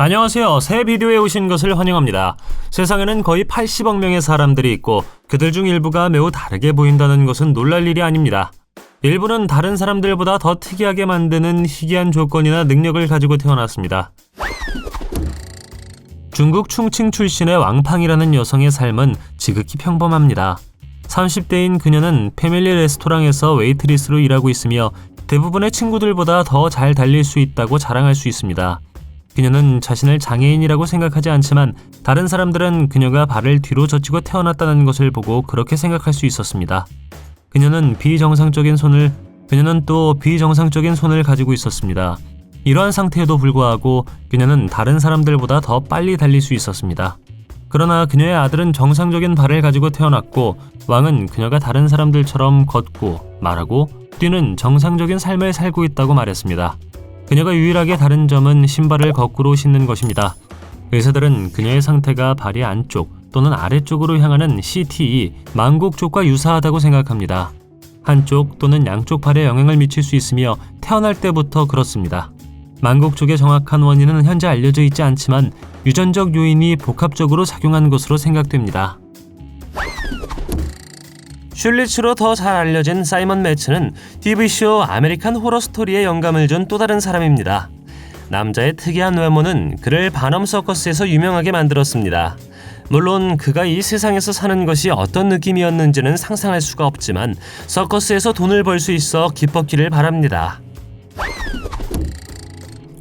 안녕하세요. 새 비디오에 오신 것을 환영합니다. 세상에는 거의 80억 명의 사람들이 있고 그들 중 일부가 매우 다르게 보인다는 것은 놀랄 일이 아닙니다. 일부는 다른 사람들보다 더 특이하게 만드는 희귀한 조건이나 능력을 가지고 태어났습니다. 중국 충칭 출신의 왕팡이라는 여성의 삶은 지극히 평범합니다. 30대인 그녀는 패밀리 레스토랑에서 웨이트리스로 일하고 있으며 대부분의 친구들보다 더 잘 달릴 수 있다고 자랑할 수 있습니다. 그녀는 자신을 장애인이라고 생각하지 않지만 다른 사람들은 그녀가 발을 뒤로 젖히고 태어났다는 것을 보고 그렇게 생각할 수 있었습니다. 그녀는 또 비정상적인 손을 가지고 있었습니다. 이러한 상태에도 불구하고 그녀는 다른 사람들보다 더 빨리 달릴 수 있었습니다. 그러나 그녀의 아들은 정상적인 발을 가지고 태어났고 왕은 그녀가 다른 사람들처럼 걷고 말하고 뛰는 정상적인 삶을 살고 있다고 말했습니다. 그녀가 유일하게 다른 점은 신발을 거꾸로 신는 것입니다. 의사들은 그녀의 상태가 발이 안쪽 또는 아래쪽으로 향하는 CTE, 만곡 쪽과 유사하다고 생각합니다. 한쪽 또는 양쪽 발에 영향을 미칠 수 있으며 태어날 때부터 그렇습니다. 만곡 쪽의 정확한 원인은 현재 알려져 있지 않지만 유전적 요인이 복합적으로 작용한 것으로 생각됩니다. 슐리츠로 더 잘 알려진 사이먼 매츠는 TV쇼 아메리칸 호러 스토리에 영감을 준 또 다른 사람입니다. 남자의 특이한 외모는 그를 바넘 서커스에서 유명하게 만들었습니다. 물론 그가 이 세상에서 사는 것이 어떤 느낌이었는지는 상상할 수가 없지만 서커스에서 돈을 벌 수 있어 기뻤기를 바랍니다.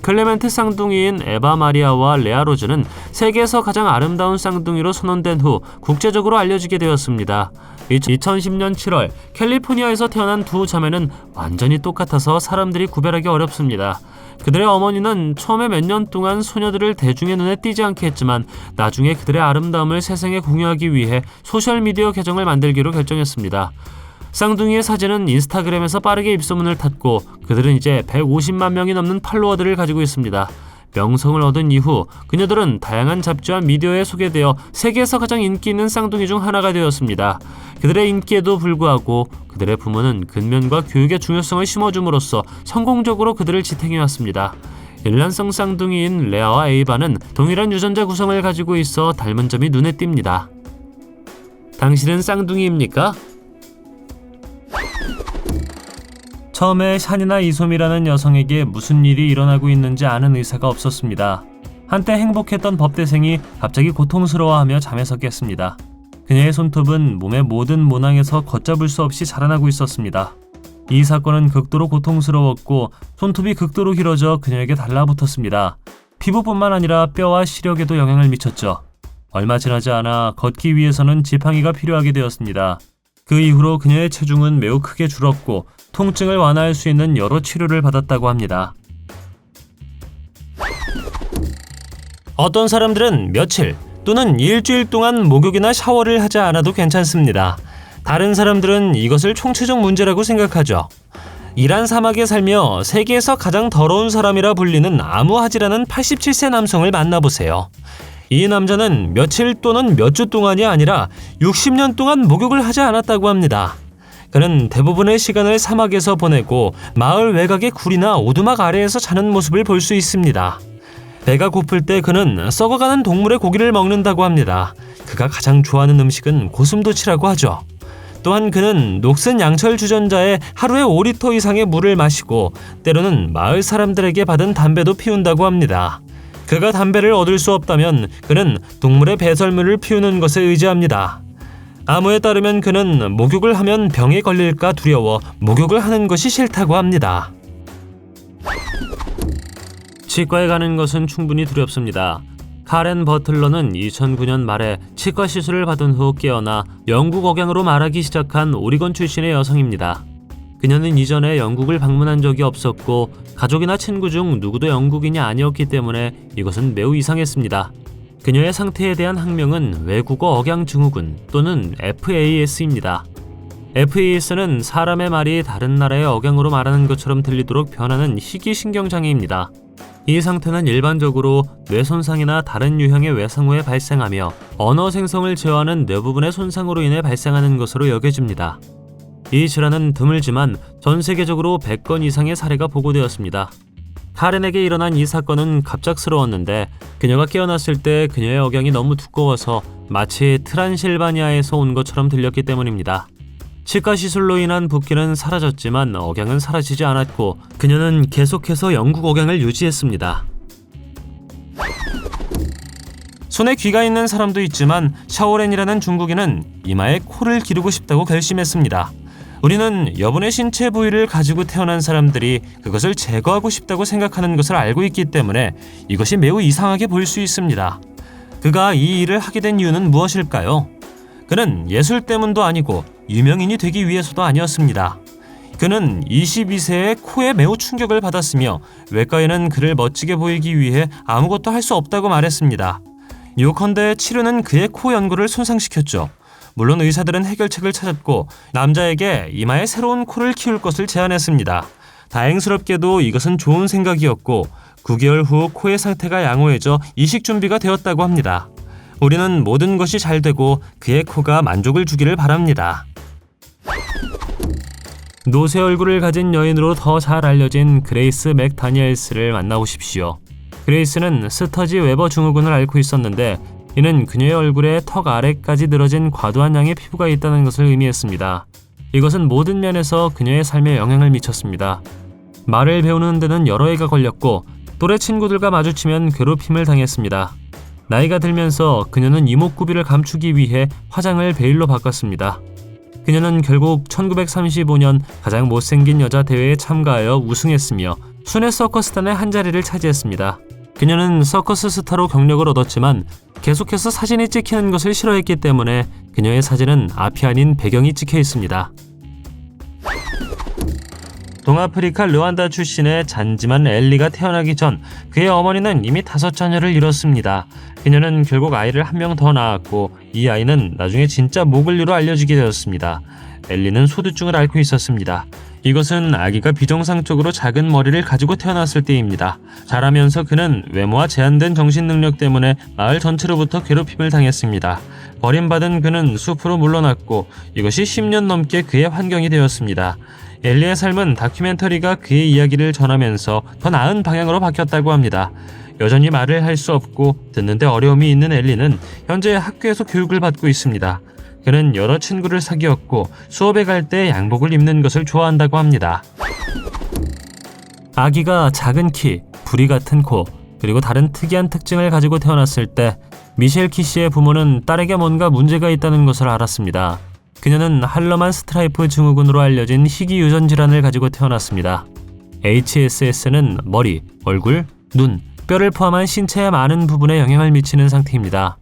클레멘트 쌍둥이인 에바 마리아와 레아 로즈는 세계에서 가장 아름다운 쌍둥이로 선언된 후 국제적으로 알려지게 되었습니다. 2010년 7월 캘리포니아에서 태어난 두 자매는 완전히 똑같아서 사람들이 구별하기 어렵습니다. 그들의 어머니는 처음에 몇 년 동안 소녀들을 대중의 눈에 띄지 않게 했지만 나중에 그들의 아름다움을 세상에 공유하기 위해 소셜미디어 계정을 만들기로 결정했습니다. 쌍둥이의 사진은 인스타그램에서 빠르게 입소문을 탔고 그들은 이제 150만 명이 넘는 팔로워들을 가지고 있습니다. 명성을 얻은 이후 그녀들은 다양한 잡지와 미디어에 소개되어 세계에서 가장 인기 있는 쌍둥이 중 하나가 되었습니다. 그들의 인기에도 불구하고 그들의 부모는 근면과 교육의 중요성을 심어줌으로써 성공적으로 그들을 지탱해왔습니다. 일란성 쌍둥이인 레아와 에이바는 동일한 유전자 구성을 가지고 있어 닮은 점이 눈에 띕니다. 당신은 쌍둥이입니까? 처음에 샤니나 이솜이라는 여성에게 무슨 일이 일어나고 있는지 아는 의사가 없었습니다. 한때 행복했던 법대생이 갑자기 고통스러워하며 잠에서 깼습니다. 그녀의 손톱은 몸의 모든 모낭에서 걷잡을 수 없이 자라나고 있었습니다. 이 사건은 극도로 고통스러웠고 손톱이 극도로 길어져 그녀에게 달라붙었습니다. 피부뿐만 아니라 뼈와 시력에도 영향을 미쳤죠. 얼마 지나지 않아 걷기 위해서는 지팡이가 필요하게 되었습니다. 그 이후로 그녀의 체중은 매우 크게 줄었고 통증을 완화할 수 있는 여러 치료를 받았다고 합니다. 어떤 사람들은 며칠 또는 일주일 동안 목욕이나 샤워를 하지 않아도 괜찮습니다. 다른 사람들은 이것을 총체적 문제라고 생각하죠. 이란 사막에 살며 세계에서 가장 더러운 사람이라 불리는 아무하지라는 87세 남성을 만나보세요. 이 남자는 며칠 또는 몇 주 동안이 아니라 60년 동안 목욕을 하지 않았다고 합니다. 그는 대부분의 시간을 사막에서 보내고 마을 외곽의 굴이나 오두막 아래에서 자는 모습을 볼 수 있습니다. 배가 고플 때 그는 썩어가는 동물의 고기를 먹는다고 합니다. 그가 가장 좋아하는 음식은 고슴도치라고 하죠. 또한 그는 녹슨 양철 주전자에 하루에 5리터 이상의 물을 마시고 때로는 마을 사람들에게 받은 담배도 피운다고 합니다. 그가 담배를 얻을 수 없다면 그는 동물의 배설물을 피우는 것에 의지합니다. 아무에 따르면 그는 목욕을 하면 병에 걸릴까 두려워 목욕을 하는 것이 싫다고 합니다. 치과에 가는 것은 충분히 두렵습니다. 카렌 버틀러는 2009년 말에 치과 시술을 받은 후 깨어나 영국 억양으로 말하기 시작한 오리건 출신의 여성입니다. 그녀는 이전에 영국을 방문한 적이 없었고 가족이나 친구 중 누구도 영국인이 아니었기 때문에 이것은 매우 이상했습니다. 그녀의 상태에 대한 학명은 외국어 억양 증후군 또는 FAS입니다. FAS는 사람의 말이 다른 나라의 억양으로 말하는 것처럼 들리도록 변하는 희귀신경장애입니다. 이 상태는 일반적으로 뇌 손상이나 다른 유형의 외상 후에 발생하며 언어 생성을 제어하는 뇌 부분의 손상으로 인해 발생하는 것으로 여겨집니다. 이 질환은 드물지만 전 세계적으로 100건 이상의 사례가 보고되었습니다. 카렌에게 일어난 이 사건은 갑작스러웠는데 그녀가 깨어났을 때 그녀의 억양이 너무 두꺼워서 마치 트란실바니아에서 온 것처럼 들렸기 때문입니다. 치과 시술로 인한 붓기는 사라졌지만 억양은 사라지지 않았고 그녀는 계속해서 영국 억양을 유지했습니다. 손에 귀가 있는 사람도 있지만 샤오렌이라는 중국인은 이마에 코를 기르고 싶다고 결심했습니다. 우리는 여분의 신체 부위를 가지고 태어난 사람들이 그것을 제거하고 싶다고 생각하는 것을 알고 있기 때문에 이것이 매우 이상하게 보일 수 있습니다. 그가 이 일을 하게 된 이유는 무엇일까요? 그는 예술 때문도 아니고 유명인이 되기 위해서도 아니었습니다. 그는 22세에 코에 매우 충격을 받았으며 외과에는 그를 멋지게 보이기 위해 아무것도 할 수 없다고 말했습니다. 요컨대 치료는 그의 코 연골을 손상시켰죠. 물론 의사들은 해결책을 찾았고 남자에게 이마에 새로운 코를 키울 것을 제안했습니다. 다행스럽게도 이것은 좋은 생각이었고 9개월 후 코의 상태가 양호해져 이식 준비가 되었다고 합니다. 우리는 모든 것이 잘 되고 그의 코가 만족을 주기를 바랍니다. 노쇠 얼굴을 가진 여인으로 더 잘 알려진 그레이스 맥다니엘스를 만나보십시오. 그레이스는 스터지 웨버 증후군을 앓고 있었는데 이는 그녀의 얼굴에 턱 아래까지 늘어진 과도한 양의 피부가 있다는 것을 의미했습니다. 이것은 모든 면에서 그녀의 삶에 영향을 미쳤습니다. 말을 배우는 데는 여러 해가 걸렸고 또래 친구들과 마주치면 괴롭힘을 당했습니다. 나이가 들면서 그녀는 이목구비를 감추기 위해 화장을 베일로 바꿨습니다. 그녀는 결국 1935년 가장 못생긴 여자 대회에 참가하여 우승했으며 순회 서커스단의 한 자리를 차지했습니다. 그녀는 서커스 스타로 경력을 얻었지만 계속해서 사진이 찍히는 것을 싫어했기 때문에 그녀의 사진은 앞이 아닌 배경이 찍혀 있습니다. 동아프리카 르완다 출신의 잔지만 엘리가 태어나기 전 그의 어머니는 이미 5자녀를 잃었습니다. 그녀는 결국 아이를 한 명 더 낳았고 이 아이는 나중에 진짜 모글리로 알려지게 되었습니다. 엘리는 소두증을 앓고 있었습니다. 이것은 아기가 비정상적으로 작은 머리를 가지고 태어났을 때입니다. 자라면서 그는 외모와 제한된 정신 능력 때문에 마을 전체로부터 괴롭힘을 당했습니다. 버림받은 그는 숲으로 물러났고 이것이 10년 넘게 그의 환경이 되었습니다. 엘리의 삶은 다큐멘터리가 그의 이야기를 전하면서 더 나은 방향으로 바뀌었다고 합니다. 여전히 말을 할 수 없고 듣는데 어려움이 있는 엘리는 현재 학교에서 교육을 받고 있습니다. 그는 여러 친구를 사귀었고 수업에 갈 때 양복을 입는 것을 좋아한다고 합니다. 아기가 작은 키, 부리 같은 코, 그리고 다른 특이한 특징을 가지고 태어났을 때 미셸 키 씨의 부모는 딸에게 뭔가 문제가 있다는 것을 알았습니다. 그녀는 할러만 스트라이프 증후군으로 알려진 희귀 유전 질환을 가지고 태어났습니다. HSS는 머리, 얼굴, 눈, 뼈를 포함한 신체의 많은 부분에 영향을 미치는 상태입니다.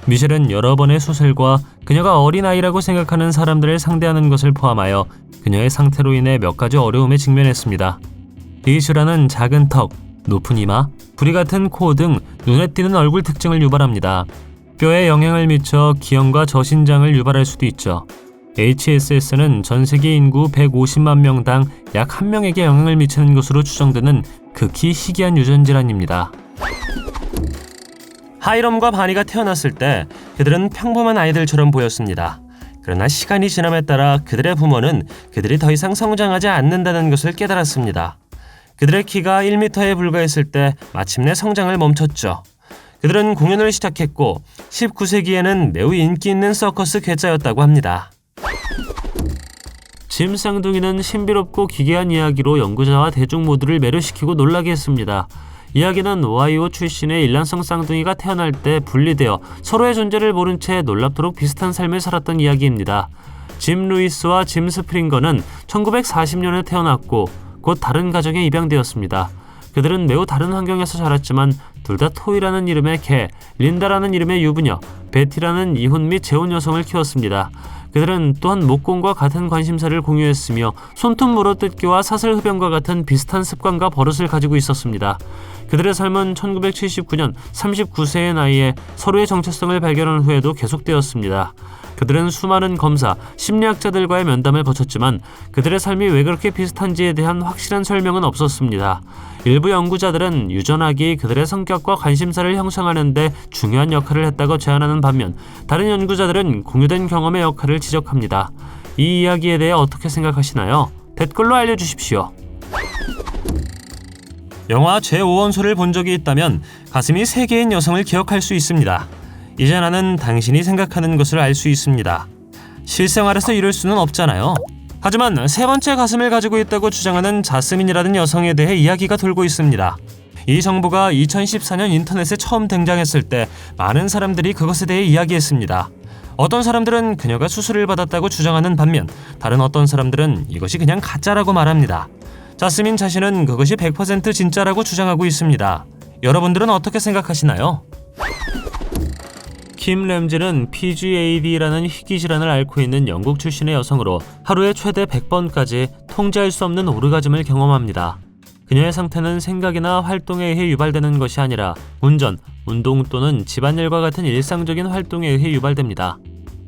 미셸은 여러 번의 수술과 그녀가 어린아이라고 생각하는 사람들을 상대하는 것을 포함하여 그녀의 상태로 인해 몇 가지 어려움에 직면했습니다. 이 질환은 작은 턱, 높은 이마, 부리 같은 코 등 눈에 띄는 얼굴 특징을 유발합니다. 뼈에 영향을 미쳐 기형과 저신장을 유발할 수도 있죠. HSS는 전 세계 인구 150만 명당 약 1명에게 영향을 미치는 것으로 추정되는 극히 희귀한 유전 질환입니다. 하이럼과 바니가 태어났을 때 그들은 평범한 아이들처럼 보였습니다. 그러나 시간이 지남에 따라 그들의 부모는 그들이 더 이상 성장하지 않는다는 것을 깨달았습니다. 그들의 키가 1m에 불과했을 때 마침내 성장을 멈췄죠. 그들은 공연을 시작했고 19세기에는 매우 인기 있는 서커스 괴짜였다고 합니다. 짐 쌍둥이는 신비롭고 기괴한 이야기로 연구자와 대중 모두를 매료시키고 놀라게 했습니다. 이야기는 오하이오 출신의 일란성 쌍둥이가 태어날 때 분리되어 서로의 존재를 모른 채 놀랍도록 비슷한 삶을 살았던 이야기입니다. 짐 루이스와 짐 스프링거는 1940년에 태어났고 곧 다른 가정에 입양되었습니다. 그들은 매우 다른 환경에서 자랐지만 둘 다 토이라는 이름의 개, 린다라는 이름의 유부녀, 베티라는 이혼 및 재혼 여성을 키웠습니다. 그들은 또한 목공과 같은 관심사를 공유했으며 손톱 물어뜯기와 사슬 흡연과 같은 비슷한 습관과 버릇을 가지고 있었습니다. 그들의 삶은 1979년 39세의 나이에 서로의 정체성을 발견한 후에도 계속되었습니다. 그들은 수많은 검사, 심리학자들과의 면담을 거쳤지만 그들의 삶이 왜 그렇게 비슷한지에 대한 확실한 설명은 없었습니다. 일부 연구자들은 유전학이 그들의 성격과 관심사를 형성하는 데 중요한 역할을 했다고 제안하는 반면 다른 연구자들은 공유된 경험의 역할을 지적합니다. 이 이야기에 대해 어떻게 생각하시나요? 댓글로 알려주십시오. 영화 제5원소를 본 적이 있다면 가슴이 3개인 여성을 기억할 수 있습니다. 이제 나는 당신이 생각하는 것을 알 수 있습니다. 실생활에서 이럴 수는 없잖아요. 하지만 세 번째 가슴을 가지고 있다고 주장하는 자스민이라는 여성에 대해 이야기가 돌고 있습니다. 이 정보가 2014년 인터넷에 처음 등장했을 때 많은 사람들이 그것에 대해 이야기했습니다. 어떤 사람들은 그녀가 수술을 받았다고 주장하는 반면 다른 어떤 사람들은 이것이 그냥 가짜라고 말합니다. 자스민 자신은 그것이 100% 진짜라고 주장하고 있습니다. 여러분들은 어떻게 생각하시나요? 킴 램지는 PGAD라는 희귀질환을 앓고 있는 영국 출신의 여성으로 하루에 최대 100번까지 통제할 수 없는 오르가즘을 경험합니다. 그녀의 상태는 생각이나 활동에 의해 유발되는 것이 아니라 운전, 운동 또는 집안일과 같은 일상적인 활동에 의해 유발됩니다.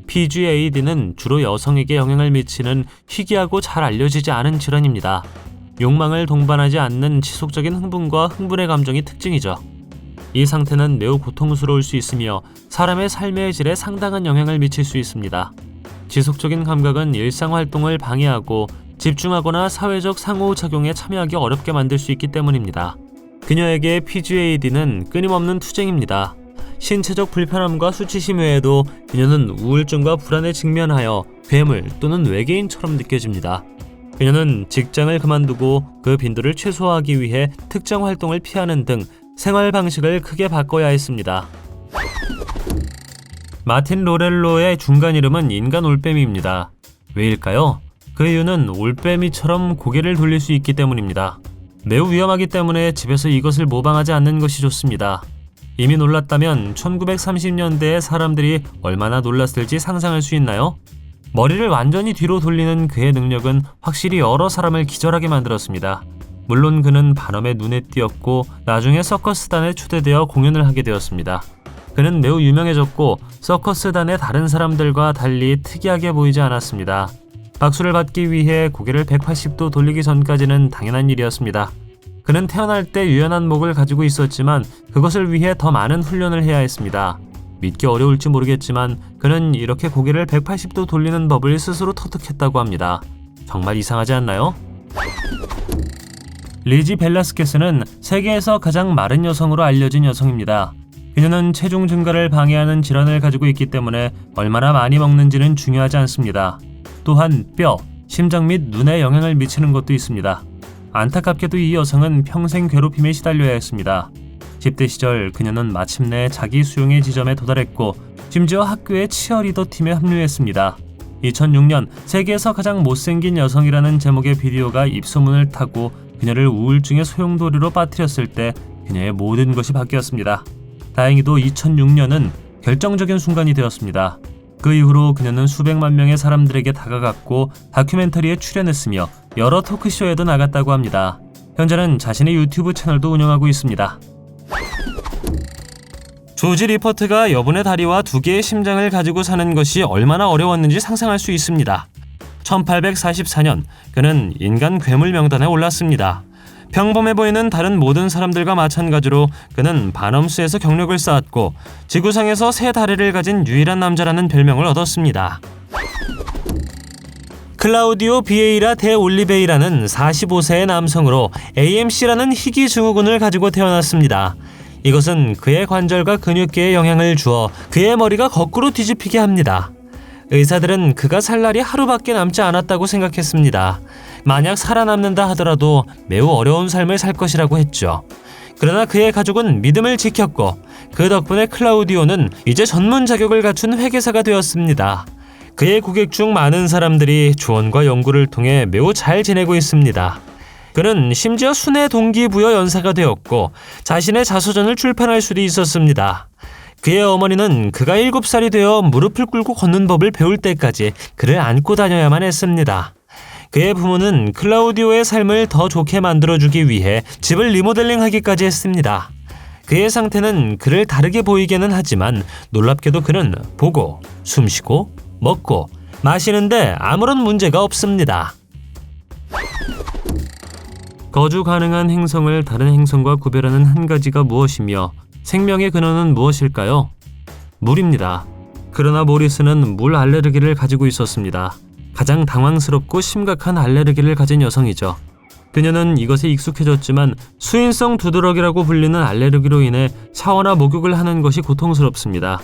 PGAD는 주로 여성에게 영향을 미치는 희귀하고 잘 알려지지 않은 질환입니다. 욕망을 동반하지 않는 지속적인 흥분과 흥분의 감정이 특징이죠. 이 상태는 매우 고통스러울 수 있으며 사람의 삶의 질에 상당한 영향을 미칠 수 있습니다. 지속적인 감각은 일상활동을 방해하고 집중하거나 사회적 상호작용에 참여하기 어렵게 만들 수 있기 때문입니다. 그녀에게 PGAD는 끊임없는 투쟁입니다. 신체적 불편함과 수치심 외에도 그녀는 우울증과 불안에 직면하여 괴물 또는 외계인처럼 느껴집니다. 그녀는 직장을 그만두고 그 빈도를 최소화하기 위해 특정 활동을 피하는 등 생활 방식을 크게 바꿔야 했습니다. 마틴 로렐로의 중간 이름은 인간 올빼미입니다. 왜일까요? 그 이유는 올빼미처럼 고개를 돌릴 수 있기 때문입니다. 매우 위험하기 때문에 집에서 이것을 모방하지 않는 것이 좋습니다. 이미 놀랐다면 1930년대의 사람들이 얼마나 놀랐을지 상상할 수 있나요? 머리를 완전히 뒤로 돌리는 그의 능력은 확실히 여러 사람을 기절하게 만들었습니다. 물론 그는 반엄의 눈에 띄었고 나중에 서커스단에 초대되어 공연을 하게 되었습니다. 그는 매우 유명해졌고 서커스단의 다른 사람들과 달리 특이하게 보이지 않았습니다. 박수를 받기 위해 고개를 180도 돌리기 전까지는 당연한 일이었습니다. 그는 태어날 때 유연한 목을 가지고 있었지만 그것을 위해 더 많은 훈련을 해야 했습니다. 믿기 어려울지 모르겠지만 그는 이렇게 고개를 180도 돌리는 법을 스스로 터득했다고 합니다. 정말 이상하지 않나요? 리지 벨라스케스는 세계에서 가장 마른 여성으로 알려진 여성입니다. 그녀는 체중 증가를 방해하는 질환을 가지고 있기 때문에 얼마나 많이 먹는지는 중요하지 않습니다. 또한 뼈, 심장 및 눈에 영향을 미치는 것도 있습니다. 안타깝게도 이 여성은 평생 괴롭힘에 시달려야 했습니다. 10대 시절 그녀는 마침내 자기 수용의 지점에 도달했고 심지어 학교의 치어리더 팀에 합류했습니다. 2006년 세계에서 가장 못생긴 여성이라는 제목의 비디오가 입소문을 타고 그녀를 우울증의 소용돌이로 빠뜨렸을 때 그녀의 모든 것이 바뀌었습니다. 다행히도 2006년은 결정적인 순간이 되었습니다. 그 이후로 그녀는 수백만 명의 사람들에게 다가갔고 다큐멘터리에 출연했으며 여러 토크쇼에도 나갔다고 합니다. 현재는 자신의 유튜브 채널도 운영하고 있습니다. 조지 리퍼트가 여분의 다리와 2개의 심장을 가지고 사는 것이 얼마나 어려웠는지 상상할 수 있습니다. 1844년 그는 인간 괴물 명단에 올랐습니다. 평범해 보이는 다른 모든 사람들과 마찬가지로 그는 반엄수에서 경력을 쌓았고 지구상에서 3다리를 가진 유일한 남자라는 별명을 얻었습니다. 클라우디오 비에이라 데 올리베이라는 45세의 남성으로 AMC라는 희귀 증후군을 가지고 태어났습니다. 이것은 그의 관절과 근육계에 영향을 주어 그의 머리가 거꾸로 뒤집히게 합니다. 의사들은 그가 살 날이 하루밖에 남지 않았다고 생각했습니다. 만약 살아남는다 하더라도 매우 어려운 삶을 살 것이라고 했죠. 그러나 그의 가족은 믿음을 지켰고 그 덕분에 클라우디오는 이제 전문 자격을 갖춘 회계사가 되었습니다. 그의 고객 중 많은 사람들이 조언과 연구를 통해 매우 잘 지내고 있습니다. 그는 심지어 순회 동기부여 연사가 되었고 자신의 자서전을 출판할 수도 있었습니다. 그의 어머니는 그가 7살이 되어 무릎을 꿇고 걷는 법을 배울 때까지 그를 안고 다녀야만 했습니다. 그의 부모는 클라우디오의 삶을 더 좋게 만들어주기 위해 집을 리모델링하기까지 했습니다. 그의 상태는 그를 다르게 보이게는 하지만 놀랍게도 그는 보고, 숨쉬고, 먹고, 마시는데 아무런 문제가 없습니다. 거주 가능한 행성을 다른 행성과 구별하는 한 가지가 무엇이며 생명의 근원은 무엇일까요? 물입니다. 그러나 모리스는 물 알레르기를 가지고 있었습니다. 가장 당황스럽고 심각한 알레르기를 가진 여성이죠. 그녀는 이것에 익숙해졌지만 수인성 두드러기라고 불리는 알레르기로 인해 샤워나 목욕을 하는 것이 고통스럽습니다.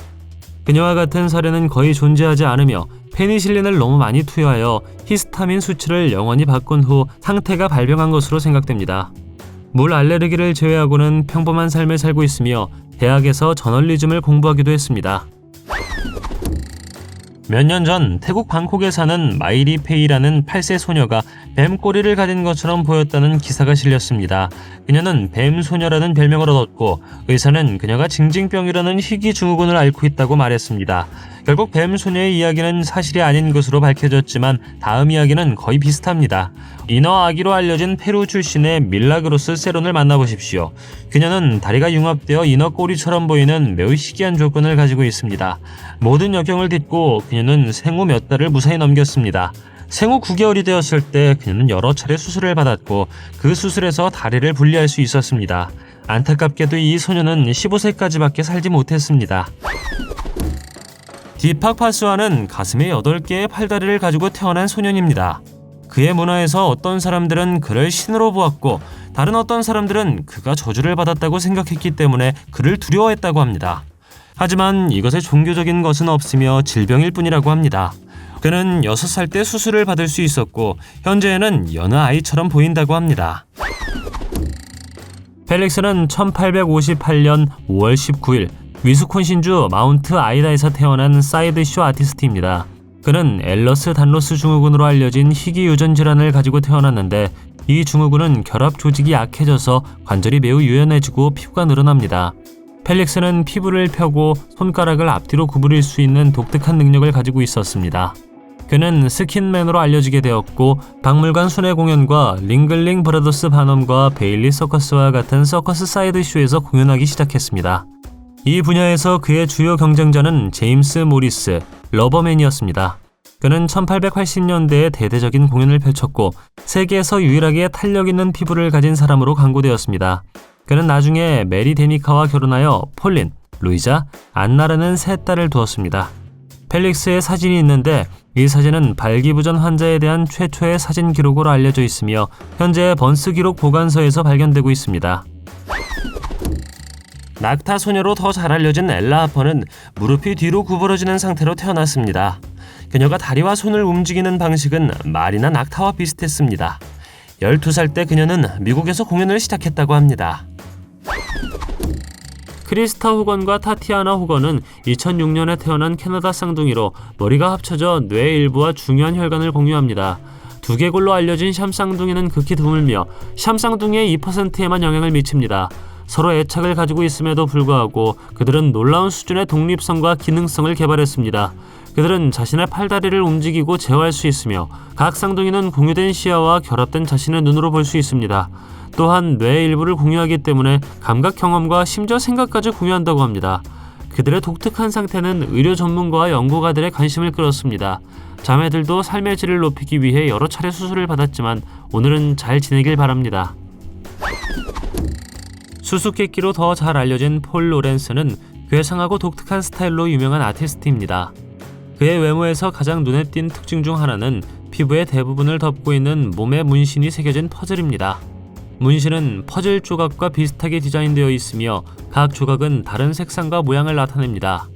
그녀와 같은 사례는 거의 존재하지 않으며 페니실린을 너무 많이 투여하여 히스타민 수치를 영원히 바꾼 후 상태가 발병한 것으로 생각됩니다. 물 알레르기를 제외하고는 평범한 삶을 살고 있으며 대학에서 저널리즘을 공부하기도 했습니다. 몇 년 전 태국 방콕에 사는 마이리 페이라는 8세 소녀가 뱀 꼬리를 가진 것처럼 보였다는 기사가 실렸습니다. 그녀는 뱀 소녀라는 별명을 얻었고 의사는 그녀가 징징병이라는 희귀 증후군을 앓고 있다고 말했습니다. 결국 뱀 소녀의 이야기는 사실이 아닌 것으로 밝혀졌지만 다음 이야기는 거의 비슷합니다. 이너 아기로 알려진 페루 출신의 밀라그로스 세론을 만나보십시오. 그녀는 다리가 융합되어 이너 꼬리처럼 보이는 매우 희귀한 조건을 가지고 있습니다. 모든 역경을 딛고 그녀는 생후 몇 달을 무사히 넘겼습니다. 생후 9개월이 되었을 때 그녀는 여러 차례 수술을 받았고 그 수술에서 다리를 분리할 수 있었습니다. 안타깝게도 이 소녀는 15세까지밖에 살지 못했습니다. 디팍 파수아는 가슴에 8개의 팔다리를 가지고 태어난 소년입니다. 그의 문화에서 어떤 사람들은 그를 신으로 보았고 다른 어떤 사람들은 그가 저주를 받았다고 생각했기 때문에 그를 두려워했다고 합니다. 하지만 이것에 종교적인 것은 없으며 질병일 뿐이라고 합니다. 그는 6살 때 수술을 받을 수 있었고 현재에는 여느 아이처럼 보인다고 합니다. 펠릭스는 1858년 5월 19일 위스콘신주 마운트 아이다에서 태어난 사이드쇼 아티스트입니다. 그는 엘러스 단로스 증후군으로 알려진 희귀 유전 질환을 가지고 태어났는데 이 증후군은 결합 조직이 약해져서 관절이 매우 유연해지고 피부가 늘어납니다. 펠릭스는 피부를 펴고 손가락을 앞뒤로 구부릴 수 있는 독특한 능력을 가지고 있었습니다. 그는 스킨맨으로 알려지게 되었고 박물관 순회 공연과 링글링 브라더스 반엄과 베일리 서커스와 같은 서커스 사이드쇼에서 공연하기 시작했습니다. 이 분야에서 그의 주요 경쟁자는 제임스 모리스, 러버맨이었습니다. 그는 1880년대에 대대적인 공연을 펼쳤고 세계에서 유일하게 탄력 있는 피부를 가진 사람으로 광고되었습니다. 그는 나중에 메리 데니카와 결혼하여 폴린, 루이자, 안나라는 3딸을 두었습니다. 펠릭스의 사진이 있는데 이 사진은 발기부전 환자에 대한 최초의 사진 기록으로 알려져 있으며 현재 번스 기록 보관소에서 발견되고 있습니다. 낙타 소녀로 더 잘 알려진 엘라 하퍼는 무릎이 뒤로 구부러지는 상태로 태어났습니다. 그녀가 다리와 손을 움직이는 방식은 말이나 낙타와 비슷했습니다. 12살 때 그녀는 미국에서 공연을 시작했다고 합니다. 크리스타 호건과 타티아나 호건은 2006년에 태어난 캐나다 쌍둥이로 머리가 합쳐져 뇌의 일부와 중요한 혈관을 공유합니다. 두개골로 알려진 샴쌍둥이는 극히 드물며 샴쌍둥이의 2%에만 영향을 미칩니다. 서로 애착을 가지고 있음에도 불구하고 그들은 놀라운 수준의 독립성과 기능성을 개발했습니다. 그들은 자신의 팔다리를 움직이고 제어할 수 있으며 각 쌍둥이는 공유된 시야와 결합된 자신의 눈으로 볼 수 있습니다. 또한 뇌의 일부를 공유하기 때문에 감각 경험과 심지어 생각까지 공유한다고 합니다. 그들의 독특한 상태는 의료 전문가와 연구가들의 관심을 끌었습니다. 자매들도 삶의 질을 높이기 위해 여러 차례 수술을 받았지만 오늘은 잘 지내길 바랍니다. 수수께끼로 더 잘 알려진 폴 로렌스는 괴상하고 독특한 스타일로 유명한 아티스트입니다. 그의 외모에서 가장 눈에 띈 특징 중 하나는 피부의 대부분을 덮고 있는 몸의 문신이 새겨진 퍼즐입니다. 문신은 퍼즐 조각과 비슷하게 디자인되어 있으며 각 조각은 다른 색상과 모양을 나타냅니다.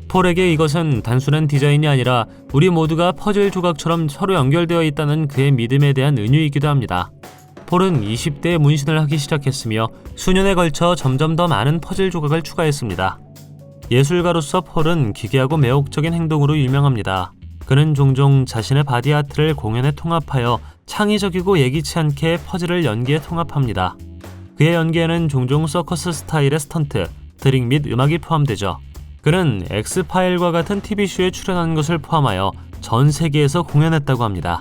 폴에게 이것은 단순한 디자인이 아니라 우리 모두가 퍼즐 조각처럼 서로 연결되어 있다는 그의 믿음에 대한 은유이기도 합니다. 폴은 20대에 문신을 하기 시작했으며 수년에 걸쳐 점점 더 많은 퍼즐 조각을 추가했습니다. 예술가로서 폴은 기괴하고 매혹적인 행동으로 유명합니다. 그는 종종 자신의 바디아트를 공연에 통합하여 창의적이고 예기치 않게 퍼즐을 연기에 통합합니다. 그의 연기에는 종종 서커스 스타일의 스턴트, 드릭 및 음악이 포함되죠. 그는 엑스파일과 같은 TV쇼에 출연한 것을 포함하여 전 세계에서 공연했다고 합니다.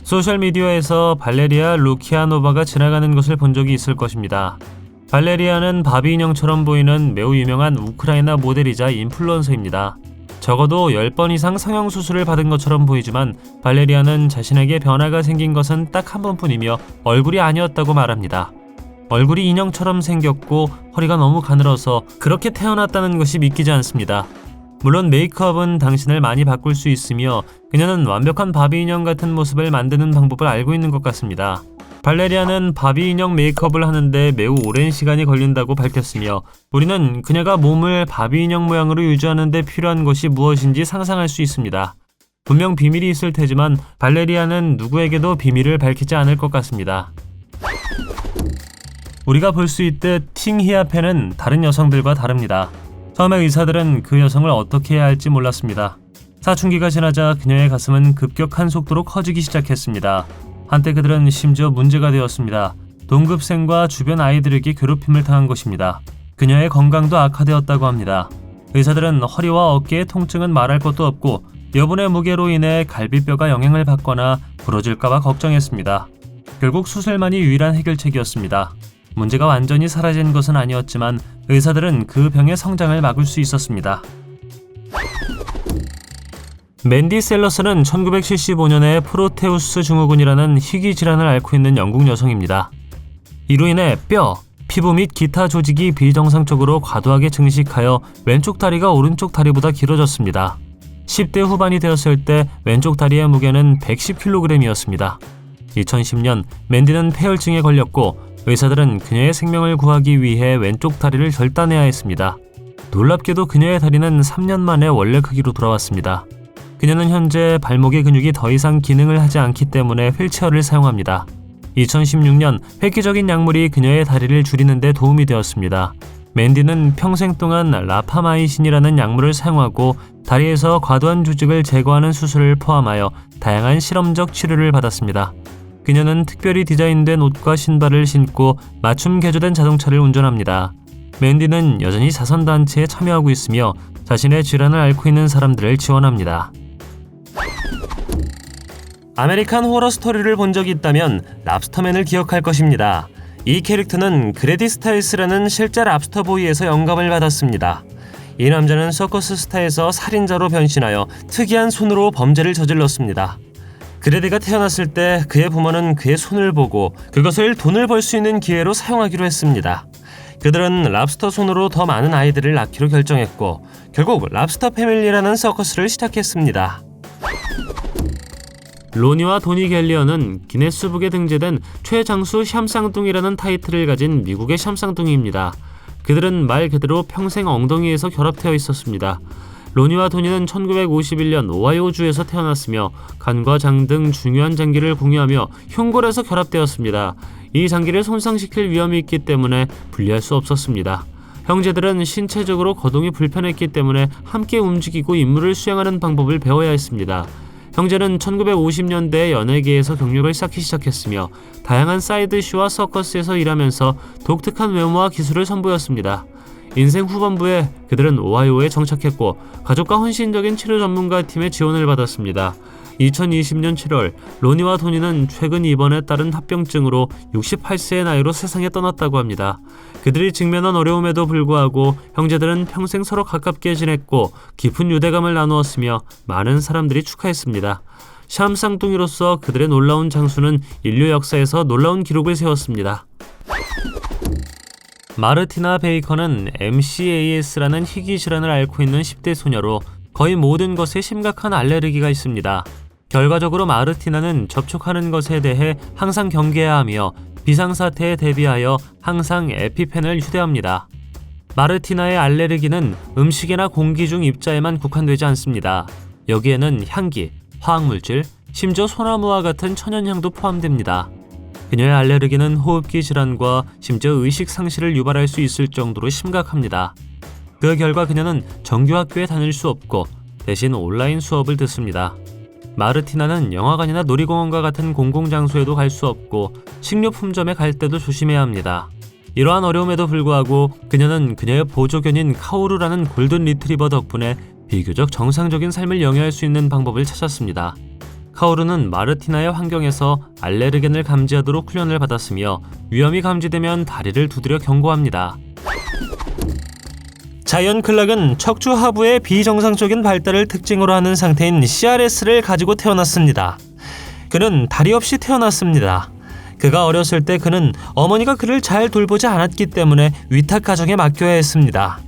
소셜미디어에서 발레리아 루키아노바가 지나가는 것을 본 적이 있을 것입니다. 발레리아는 바비 인형처럼 보이는 매우 유명한 우크라이나 모델이자 인플루언서입니다. 적어도 10번 이상 성형수술을 받은 것처럼 보이지만 발레리아는 자신에게 변화가 생긴 것은 딱 한 번뿐이며 얼굴이 아니었다고 말합니다. 얼굴이 인형처럼 생겼고 허리가 너무 가늘어서 그렇게 태어났다는 것이 믿기지 않습니다. 물론 메이크업은 당신을 많이 바꿀 수 있으며 그녀는 완벽한 바비 인형 같은 모습을 만드는 방법을 알고 있는 것 같습니다. 발레리아는 바비 인형 메이크업을 하는데 매우 오랜 시간이 걸린다고 밝혔으며 우리는 그녀가 몸을 바비 인형 모양으로 유지하는 데 필요한 것이 무엇인지 상상할 수 있습니다. 분명 비밀이 있을 테지만 발레리아는 누구에게도 비밀을 밝히지 않을 것 같습니다. 우리가 볼 수 있듯 팅 히아페는 다른 여성들과 다릅니다. 처음에 의사들은 그 여성을 어떻게 해야 할지 몰랐습니다. 사춘기가 지나자 그녀의 가슴은 급격한 속도로 커지기 시작했습니다. 한때 그들은 심지어 문제가 되었습니다. 동급생과 주변 아이들에게 괴롭힘을 당한 것입니다. 그녀의 건강도 악화되었다고 합니다. 의사들은 허리와 어깨의 통증은 말할 것도 없고 여분의 무게로 인해 갈비뼈가 영향을 받거나 부러질까봐 걱정했습니다. 결국 수술만이 유일한 해결책이었습니다. 문제가 완전히 사라진 것은 아니었지만 의사들은 그 병의 성장을 막을 수 있었습니다. 맨디 셀러스는 1975년에 프로테우스 증후군이라는 희귀 질환을 앓고 있는 영국 여성입니다. 이로 인해 뼈, 피부 및 기타 조직이 비정상적으로 과도하게 증식하여 왼쪽 다리가 오른쪽 다리보다 길어졌습니다. 10대 후반이 되었을 때 왼쪽 다리의 무게는 110kg이었습니다. 2010년 맨디는 폐혈증에 걸렸고 의사들은 그녀의 생명을 구하기 위해 왼쪽 다리를 절단해야 했습니다. 놀랍게도 그녀의 다리는 3년 만에 원래 크기로 돌아왔습니다. 그녀는 현재 발목의 근육이 더 이상 기능을 하지 않기 때문에 휠체어를 사용합니다. 2016년 획기적인 약물이 그녀의 다리를 줄이는 데 도움이 되었습니다. 맨디는 평생 동안 라파마이신이라는 약물을 사용하고 다리에서 과도한 조직을 제거하는 수술을 포함하여 다양한 실험적 치료를 받았습니다. 그녀는 특별히 디자인된 옷과 신발을 신고 맞춤 개조된 자동차를 운전합니다. 맨디는 여전히 자선단체에 참여하고 있으며 자신의 질환을 앓고 있는 사람들을 지원합니다. 아메리칸 호러 스토리를 본 적이 있다면 랍스터맨을 기억할 것입니다. 이 캐릭터는 그레디 스타일스라는 실제 랍스터 보이에서 영감을 받았습니다. 이 남자는 서커스 스타에서 살인자로 변신하여 특이한 손으로 범죄를 저질렀습니다. 그레디가 태어났을 때 그의 부모는 그의 손을 보고 그것을 돈을 벌 수 있는 기회로 사용하기로 했습니다. 그들은 랍스터 손으로 더 많은 아이들을 낳기로 결정했고 결국 랍스터 패밀리라는 서커스를 시작했습니다. 로니와 도니 갤리어는 기네스북에 등재된 최장수 샴쌍둥이라는 타이틀을 가진 미국의 샴쌍둥이입니다. 그들은 말 그대로 평생 엉덩이에서 결합되어 있었습니다. 로니와 도니는 1951년 오하이오주에서 태어났으며 간과 장 등 중요한 장기를 공유하며 흉골에서 결합되었습니다. 이 장기를 손상시킬 위험이 있기 때문에 분리할 수 없었습니다. 형제들은 신체적으로 거동이 불편했기 때문에 함께 움직이고 임무를 수행하는 방법을 배워야 했습니다. 형제는 1950년대에 연예계에서 경력을 쌓기 시작했으며 다양한 사이드쇼와 서커스에서 일하면서 독특한 외모와 기술을 선보였습니다. 인생 후반부에 그들은 오하이오에 정착했고 가족과 헌신적인 치료 전문가 팀의 지원을 받았습니다. 2020년 7월 로니와 도니는 최근 입원에 따른 합병증으로 68세의 나이로 세상에 떠났다고 합니다. 그들이 직면한 어려움에도 불구하고 형제들은 평생 서로 가깝게 지냈고 깊은 유대감을 나누었으며 많은 사람들이 축하했습니다. 샴쌍둥이로서 그들의 놀라운 장수는 인류 역사에서 놀라운 기록을 세웠습니다. 마르티나 베이커는 MCAS라는 희귀 질환을 앓고 있는 10대 소녀로 거의 모든 것에 심각한 알레르기가 있습니다. 결과적으로 마르티나는 접촉하는 것에 대해 항상 경계해야 하며 비상사태에 대비하여 항상 에피펜을 휴대합니다. 마르티나의 알레르기는 음식이나 공기 중 입자에만 국한되지 않습니다. 여기에는 향기, 화학물질, 심지어 소나무와 같은 천연향도 포함됩니다. 그녀의 알레르기는 호흡기 질환과 심지어 의식 상실을 유발할 수 있을 정도로 심각합니다. 그 결과 그녀는 정규학교에 다닐 수 없고 대신 온라인 수업을 듣습니다. 마르티나는 영화관이나 놀이공원과 같은 공공장소에도 갈 수 없고 식료품점에 갈 때도 조심해야 합니다. 이러한 어려움에도 불구하고 그녀는 그녀의 보조견인 카오루라는 골든 리트리버 덕분에 비교적 정상적인 삶을 영위할 수 있는 방법을 찾았습니다. 카오루는 마르티나의 환경에서 알레르겐을 감지하도록 훈련을 받았으며 위험이 감지되면 다리를 두드려 경고합니다. 자이언 클락은 척추 하부의 비정상적인 발달을 특징으로 하는 상태인 CRS를 가지고 태어났습니다. 그는 다리 없이 태어났습니다. 그가 어렸을 때 그는 어머니가 그를 잘 돌보지 않았기 때문에 위탁 가정에 맡겨야 했습니다.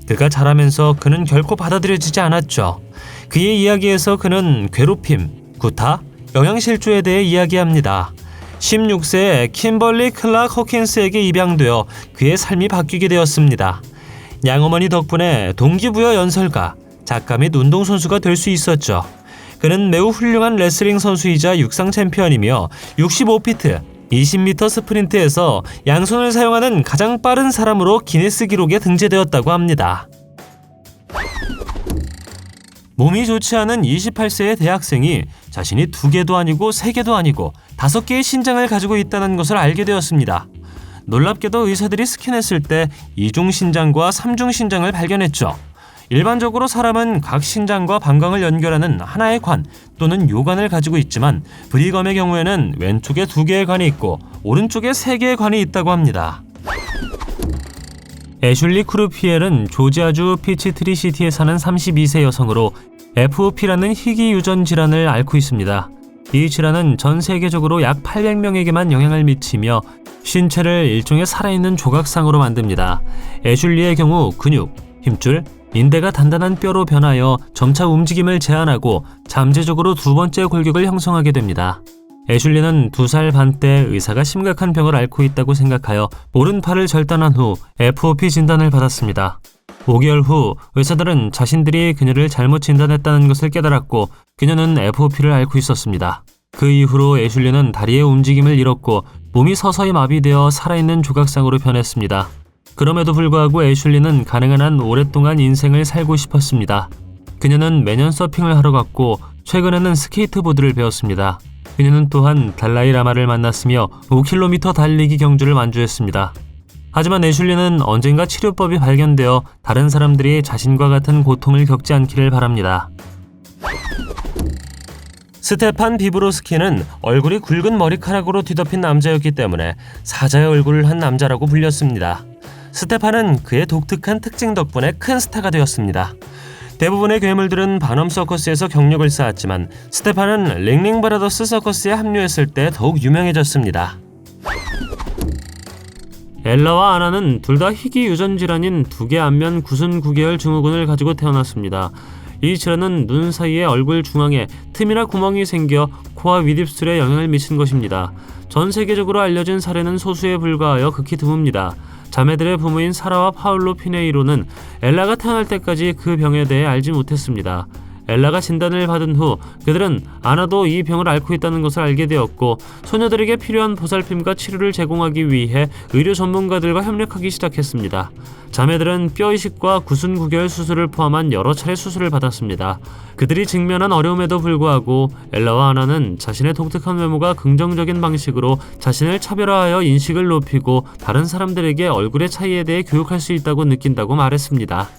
그가 자라면서 그는 결코 받아들여지지 않았죠. 그의 이야기에서 그는 괴롭힘, 구타, 영양실조에 대해 이야기합니다. 16세에 kimberly clark hawkins에게 입양되어 그의 삶이 바뀌게 되었습니다. 양어머니 덕분에 동기부여 연설가, 작가 및 운동선수가 될 수 있었죠. 그는 매우 훌륭한 레슬링 선수이자 육상 챔피언이며 65피트, 20m 스프린트에서 양손을 사용하는 가장 빠른 사람으로 기네스 기록에 등재되었다고 합니다. 몸이 좋지 않은 28세의 대학생이 자신이 2개도 아니고 3개도 아니고 5개의 신장을 가지고 있다는 것을 알게 되었습니다. 놀랍게도 의사들이 스캔했을 때 2중 신장과 3중 신장을 발견했죠. 일반적으로 사람은 각 신장과 방광을 연결하는 하나의 관 또는 요관을 가지고 있지만 브리검의 경우에는 왼쪽에 2개의 관이 있고 오른쪽에 3개의 관이 있다고 합니다. 애슐리 크루피엘은 조지아주 피치트리 시티에 사는 32세 여성으로 FOP라는 희귀 유전 질환을 앓고 있습니다. 이 질환은 전 세계적으로 약 800명에게만 영향을 미치며 신체를 일종의 살아있는 조각상으로 만듭니다. 애슐리의 경우 근육, 힘줄, 인대가 단단한 뼈로 변하여 점차 움직임을 제한하고 잠재적으로 2번째 골격을 형성하게 됩니다. 애슐리는 2살 반 때 의사가 심각한 병을 앓고 있다고 생각하여 오른팔을 절단한 후 FOP 진단을 받았습니다. 5개월 후 의사들은 자신들이 그녀를 잘못 진단했다는 것을 깨달았고 그녀는 FOP를 앓고 있었습니다. 그 이후로 애슐리는 다리의 움직임을 잃었고 몸이 서서히 마비되어 살아있는 조각상으로 변했습니다. 그럼에도 불구하고 애슐리는 가능한 한 오랫동안 인생을 살고 싶었습니다. 그녀는 매년 서핑을 하러 갔고 최근에는 스케이트보드를 배웠습니다. 그녀는 또한 달라이 라마를 만났으며 5km 달리기 경주를 완주했습니다. 하지만 애슐리는 언젠가 치료법이 발견되어 다른 사람들이 자신과 같은 고통을 겪지 않기를 바랍니다. 스테판 비브로스키는 얼굴이 굵은 머리카락으로 뒤덮인 남자였기 때문에 사자의 얼굴을 한 남자라고 불렸습니다. 스테판은 그의 독특한 특징 덕분에 큰 스타가 되었습니다. 대부분의 괴물들은 바넘 서커스에서 경력을 쌓았지만 스테판은 링링 브라더스 서커스에 합류했을 때 더욱 유명해졌습니다. 엘라와 아나는 둘 다 희귀 유전 질환인 2개 안면 구순 9개월 증후군을 가지고 태어났습니다. 이 질환은 눈 사이의 얼굴 중앙에 틈이나 구멍이 생겨 코와 윗입술에 영향을 미친 것입니다. 전 세계적으로 알려진 사례는 소수에 불과하여 극히 드뭅니다. 자매들의 부모인 사라와 파울로 피네이로는 엘라가 태어날 때까지 그 병에 대해 알지 못했습니다. 엘라가 진단을 받은 후 그들은 아나도 이 병을 앓고 있다는 것을 알게 되었고 소녀들에게 필요한 보살핌과 치료를 제공하기 위해 의료 전문가들과 협력하기 시작했습니다. 자매들은 뼈 이식과 구순 구개월 수술을 포함한 여러 차례 수술을 받았습니다. 그들이 직면한 어려움에도 불구하고 엘라와 아나는 자신의 독특한 외모가 긍정적인 방식으로 자신을 차별화하여 인식을 높이고 다른 사람들에게 얼굴의 차이에 대해 교육할 수 있다고 느낀다고 말했습니다.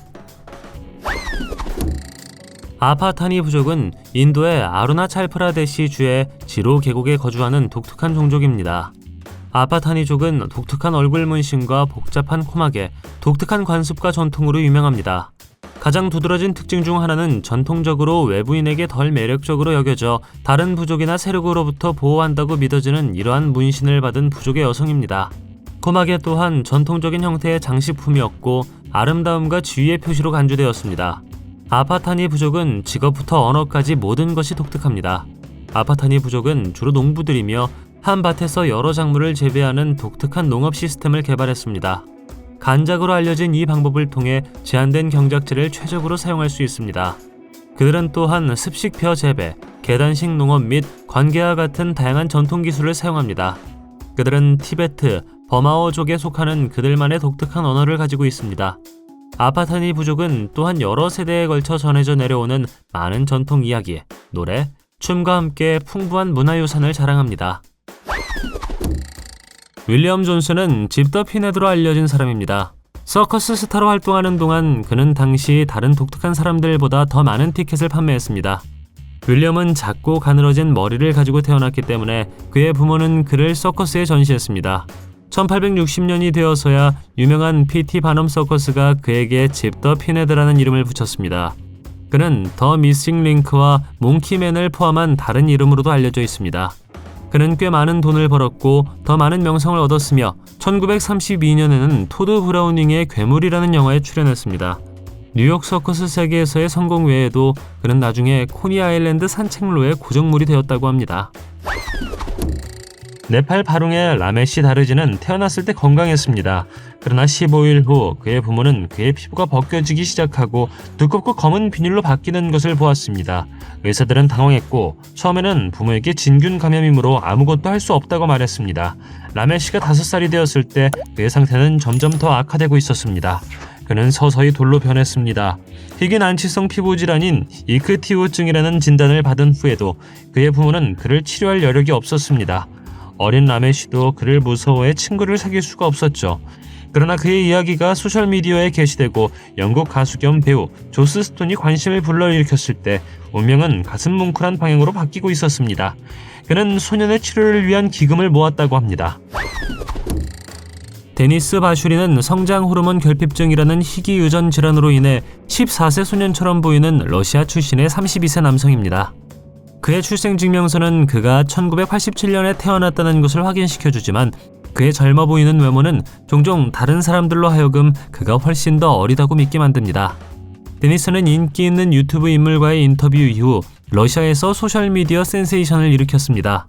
아파타니 부족은 인도의 아루나찰프라데시 주의 지로 계곡에 거주하는 독특한 종족입니다. 아파타니족은 독특한 얼굴 문신과 복잡한 코막에 독특한 관습과 전통으로 유명합니다. 가장 두드러진 특징 중 하나는 전통적으로 외부인에게 덜 매력적으로 여겨져 다른 부족이나 세력으로부터 보호한다고 믿어지는 이러한 문신을 받은 부족의 여성입니다. 코막에 또한 전통적인 형태의 장식품이었고 아름다움과 지위의 표시로 간주되었습니다. 아파타니 부족은 직업부터 언어까지 모든 것이 독특합니다. 아파타니 부족은 주로 농부들이며 한 밭에서 여러 작물을 재배하는 독특한 농업 시스템을 개발했습니다. 간작으로 알려진 이 방법을 통해 제한된 경작지를 최적으로 사용할 수 있습니다. 그들은 또한 습식벼 재배, 계단식 농업 및 관계와 같은 다양한 전통 기술을 사용합니다. 그들은 티베트, 버마오족에 속하는 그들만의 독특한 언어를 가지고 있습니다. 아파타니 부족은 또한 여러 세대에 걸쳐 전해져 내려오는 많은 전통 이야기, 노래, 춤과 함께 풍부한 문화유산을 자랑합니다. 윌리엄 존슨은 집 더 피네드로 알려진 사람입니다. 서커스 스타로 활동하는 동안 그는 당시 다른 독특한 사람들보다 더 많은 티켓을 판매했습니다. 윌리엄은 작고 가늘어진 머리를 가지고 태어났기 때문에 그의 부모는 그를 서커스에 전시했습니다. 1860년이 되어서야 유명한 P.T. 바넘 서커스가 그에게 집 더 피네드라는 이름을 붙였습니다. 그는 더 미싱 링크와 몽키맨을 포함한 다른 이름으로도 알려져 있습니다. 그는 꽤 많은 돈을 벌었고 더 많은 명성을 얻었으며 1932년에는 토드 브라우닝의 괴물이라는 영화에 출연했습니다. 뉴욕 서커스 세계에서의 성공 외에도 그는 나중에 코니 아일랜드 산책로의 고정물이 되었다고 합니다. 네팔 바룽의 라메시 다르지는 태어났을 때 건강했습니다. 그러나 15일 후 그의 부모는 그의 피부가 벗겨지기 시작하고 두껍고 검은 비늘로 바뀌는 것을 보았습니다. 의사들은 당황했고 처음에는 부모에게 진균 감염이므로 아무것도 할 수 없다고 말했습니다. 라메시가 5살이 되었을 때 그의 상태는 점점 더 악화되고 있었습니다. 그는 서서히 돌로 변했습니다. 희귀 난치성 피부 질환인 이크티오증이라는 진단을 받은 후에도 그의 부모는 그를 치료할 여력이 없었습니다. 어린 라메시도 그를 무서워해 친구를 사귈 수가 없었죠. 그러나 그의 이야기가 소셜미디어에 게시되고 영국 가수 겸 배우 조스 스톤이 관심을 불러일으켰을 때 운명은 가슴 뭉클한 방향으로 바뀌고 있었습니다. 그는 소년의 치료를 위한 기금을 모았다고 합니다. 데니스 바슈리는 성장 호르몬 결핍증이라는 희귀 유전 질환으로 인해 14세 소년처럼 보이는 러시아 출신의 32세 남성입니다. 그의 출생증명서는 그가 1987년에 태어났다는 것을 확인시켜주지만 그의 젊어 보이는 외모는 종종 다른 사람들로 하여금 그가 훨씬 더 어리다고 믿게 만듭니다. 데니스는 인기 있는 유튜브 인물과의 인터뷰 이후 러시아에서 소셜미디어 센세이션을 일으켰습니다.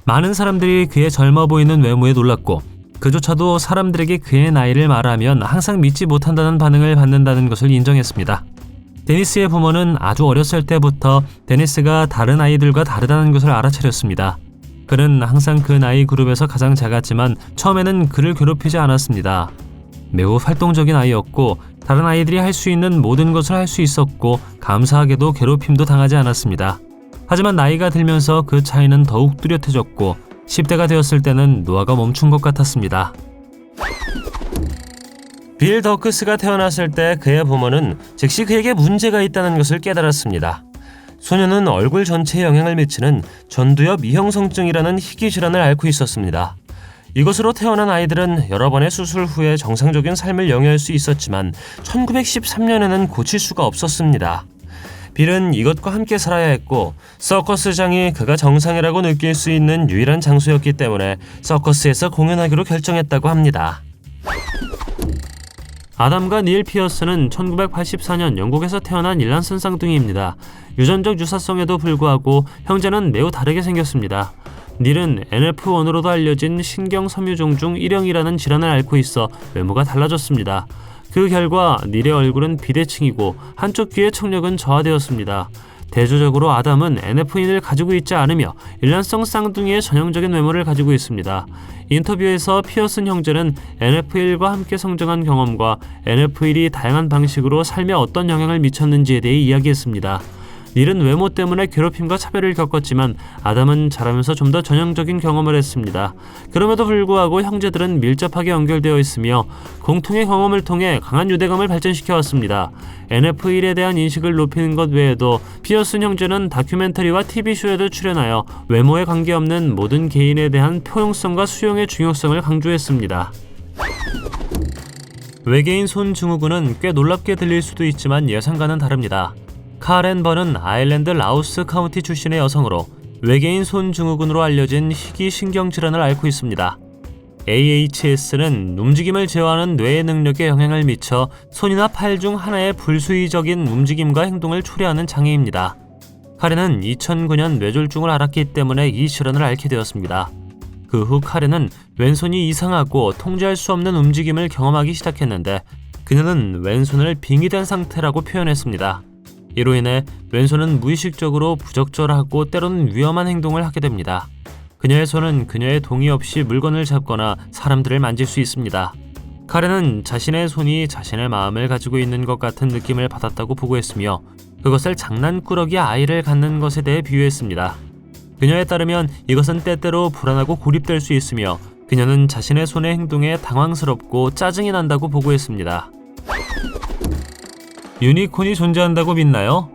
많은 사람들이 그의 젊어 보이는 외모에 놀랐고 그조차도 사람들에게 그의 나이를 말하면 항상 믿지 못한다는 반응을 받는다는 것을 인정했습니다. 데니스의 부모는 아주 어렸을 때부터 데니스가 다른 아이들과 다르다는 것을 알아차렸습니다. 그는 항상 그 나이 그룹에서 가장 작았지만 처음에는 그를 괴롭히지 않았습니다. 매우 활동적인 아이였고 다른 아이들이 할 수 있는 모든 것을 할 수 있었고 감사하게도 괴롭힘도 당하지 않았습니다. 하지만 나이가 들면서 그 차이는 더욱 뚜렷해졌고 10대가 되었을 때는 노화가 멈춘 것 같았습니다. 빌 더크스가 태어났을 때 그의 부모는 즉시 그에게 문제가 있다는 것을 깨달았습니다. 소년은 얼굴 전체에 영향을 미치는 전두엽 이형성증이라는 희귀 질환을 앓고 있었습니다. 이것으로 태어난 아이들은 여러 번의 수술 후에 정상적인 삶을 영위할 수 있었지만 1913년에는 고칠 수가 없었습니다. 빌은 이것과 함께 살아야 했고 서커스장이 그가 정상이라고 느낄 수 있는 유일한 장소였기 때문에 서커스에서 공연하기로 결정했다고 합니다. 아담과 닐 피어스는 1984년 영국에서 태어난 일란슨 쌍둥이입니다. 유전적 유사성에도 불구하고 형제는 매우 다르게 생겼습니다. 닐은 NF1으로도 알려진 신경섬유종 중 1형이라는 질환을 앓고 있어 외모가 달라졌습니다. 그 결과 닐의 얼굴은 비대칭이고 한쪽 귀의 청력은 저하되었습니다. 대조적으로 아담은 NF1을 가지고 있지 않으며 일란성 쌍둥이의 전형적인 외모를 가지고 있습니다. 인터뷰에서 피어슨 형제는 NF1과 함께 성장한 경험과 NF1이 다양한 방식으로 삶에 어떤 영향을 미쳤는지에 대해 이야기했습니다. 닐은 외모 때문에 괴롭힘과 차별을 겪었지만 아담은 자라면서 좀 더 전형적인 경험을 했습니다. 그럼에도 불구하고 형제들은 밀접하게 연결되어 있으며 공통의 경험을 통해 강한 유대감을 발전시켜 왔습니다. NF1에 대한 인식을 높이는 것 외에도 피어슨 형제는 다큐멘터리와 TV쇼에도 출연하여 외모에 관계없는 모든 개인에 대한 포용성과 수용의 중요성을 강조했습니다. 외계인 손 증후군은 꽤 놀랍게 들릴 수도 있지만 예상과는 다릅니다. 카렌 번은 아일랜드 라우스 카운티 출신의 여성으로 외계인 손 증후군으로 알려진 희귀 신경질환을 앓고 있습니다. AHS는 움직임을 제어하는 뇌의 능력에 영향을 미쳐 손이나 팔 중 하나의 불수의적인 움직임과 행동을 초래하는 장애입니다. 카렌은 2009년 뇌졸중을 앓았기 때문에 이 질환을 앓게 되었습니다. 그 후 카렌은 왼손이 이상하고 통제할 수 없는 움직임을 경험하기 시작했는데 그녀는 왼손을 빙의된 상태라고 표현했습니다. 이로 인해 왼손은 무의식적으로 부적절하고 때로는 위험한 행동을 하게 됩니다. 그녀의 손은 그녀의 동의 없이 물건을 잡거나 사람들을 만질 수 있습니다. 카렌은 자신의 손이 자신의 마음을 가지고 있는 것 같은 느낌을 받았다고 보고했으며 그것을 장난꾸러기 아이를 갖는 것에 대해 비유했습니다. 그녀에 따르면 이것은 때때로 불안하고 고립될 수 있으며 그녀는 자신의 손의 행동에 당황스럽고 짜증이 난다고 보고했습니다. 유니콘이 존재한다고 믿나요?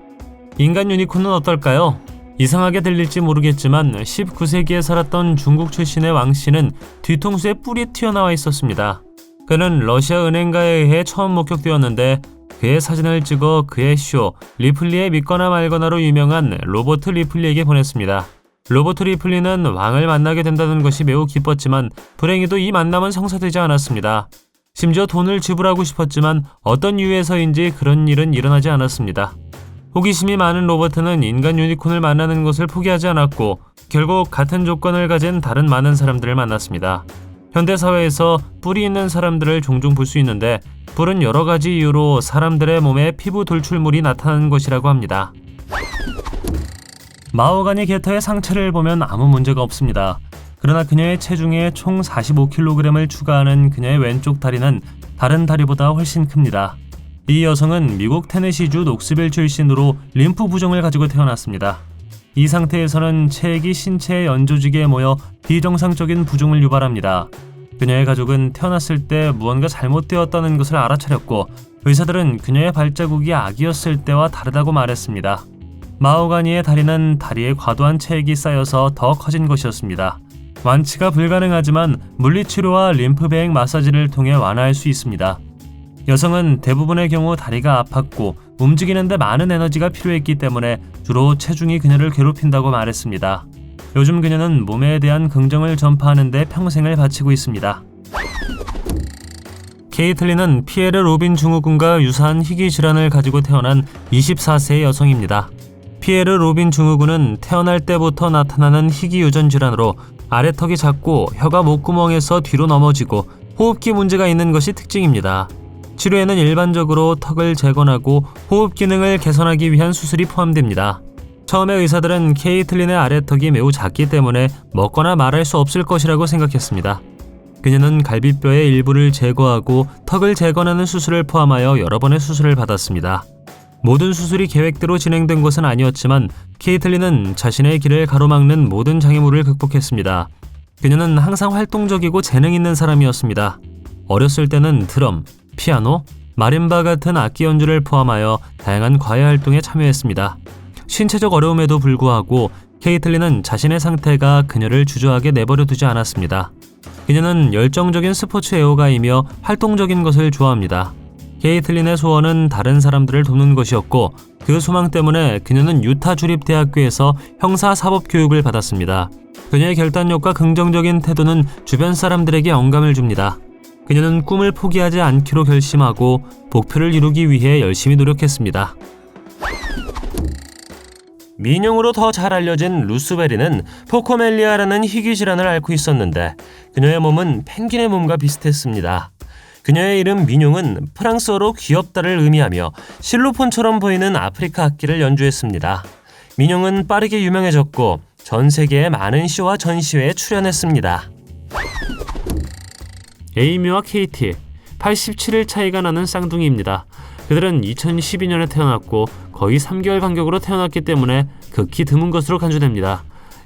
인간 유니콘은 어떨까요? 이상하게 들릴지 모르겠지만 19세기에 살았던 중국 출신의 왕씨는 뒤통수에 뿔이 튀어나와 있었습니다. 그는 러시아 은행가에 의해 처음 목격되었는데 그의 사진을 찍어 그의 쇼 리플리의 믿거나 말거나로 유명한 로버트 리플리에게 보냈습니다. 로버트 리플리는 왕을 만나게 된다는 것이 매우 기뻤지만 불행히도 이 만남은 성사되지 않았습니다. 심지어 돈을 지불하고 싶었지만 어떤 이유에서인지 그런 일은 일어나지 않았습니다. 호기심이 많은 로버트는 인간 유니콘을 만나는 것을 포기하지 않았고 결국 같은 조건을 가진 다른 많은 사람들을 만났습니다. 현대사회에서 뿔이 있는 사람들을 종종 볼 수 있는데 뿔은 여러 가지 이유로 사람들의 몸에 피부 돌출물이 나타나는 것이라고 합니다. 마호가니 게터의 상체를 보면 아무 문제가 없습니다. 그러나 그녀의 체중에 총 45kg을 추가하는 그녀의 왼쪽 다리는 다른 다리보다 훨씬 큽니다. 이 여성은 미국 테네시주 녹스빌 출신으로 림프 부종을 가지고 태어났습니다. 이 상태에서는 체액이 신체의 연조직에 모여 비정상적인 부종을 유발합니다. 그녀의 가족은 태어났을 때 무언가 잘못되었다는 것을 알아차렸고 의사들은 그녀의 발자국이 아기였을 때와 다르다고 말했습니다. 마호가니의 다리는 다리에 과도한 체액이 쌓여서 더 커진 것이었습니다. 완치가 불가능하지만 물리치료와 림프배행 마사지를 통해 완화할 수 있습니다. 여성은 대부분의 경우 다리가 아팠고 움직이는데 많은 에너지가 필요했기 때문에 주로 체중이 그녀를 괴롭힌다고 말했습니다. 요즘 그녀는 몸에 대한 긍정을 전파하는 데 평생을 바치고 있습니다. 케이틀린은 피에르 로빈 증후군과 유사한 희귀 질환을 가지고 태어난 24세의 여성입니다. 피에르 로빈 증후군은 태어날 때부터 나타나는 희귀 유전 질환으로 아래턱이 작고 혀가 목구멍에서 뒤로 넘어지고 호흡기 문제가 있는 것이 특징입니다. 치료에는 일반적으로 턱을 재건하고 호흡 기능을 개선하기 위한 수술이 포함됩니다. 처음에 의사들은 케이틀린의 아래턱이 매우 작기 때문에 먹거나 말할 수 없을 것이라고 생각했습니다. 그녀는 갈비뼈의 일부를 제거하고 턱을 재건하는 수술을 포함하여 여러 번의 수술을 받았습니다. 모든 수술이 계획대로 진행된 것은 아니었지만 케이틀린은 자신의 길을 가로막는 모든 장애물을 극복했습니다. 그녀는 항상 활동적이고 재능 있는 사람이었습니다. 어렸을 때는 드럼, 피아노, 마림바 같은 악기 연주를 포함하여 다양한 과외 활동에 참여했습니다. 신체적 어려움에도 불구하고 케이틀린은 자신의 상태가 그녀를 주저하게 내버려 두지 않았습니다. 그녀는 열정적인 스포츠 애호가이며 활동적인 것을 좋아합니다. 케이틀린의 소원은 다른 사람들을 돕는 것이었고 그 소망 때문에 그녀는 유타 주립대학교에서 형사사법교육을 받았습니다. 그녀의 결단력과 긍정적인 태도는 주변 사람들에게 영감을 줍니다. 그녀는 꿈을 포기하지 않기로 결심하고 목표를 이루기 위해 열심히 노력했습니다. 민용으로 더 잘 알려진 루스베리는 포코멜리아라는 희귀 질환을 앓고 있었는데 그녀의 몸은 펭귄의 몸과 비슷했습니다. 그녀의 이름 민용은 프랑스어로 귀엽다를 의미하며 실로폰처럼 보이는 아프리카 악기를 연주했습니다. 민용은 빠르게 유명해졌고 전 세계의 많은 쇼와 전시회에 출연했습니다. 에이미와 케이티, 87일 차이가 나는 쌍둥이입니다. 그들은 2012년에 태어났고 거의 3개월 간격으로 태어났기 때문에 극히 드문 것으로 간주됩니다.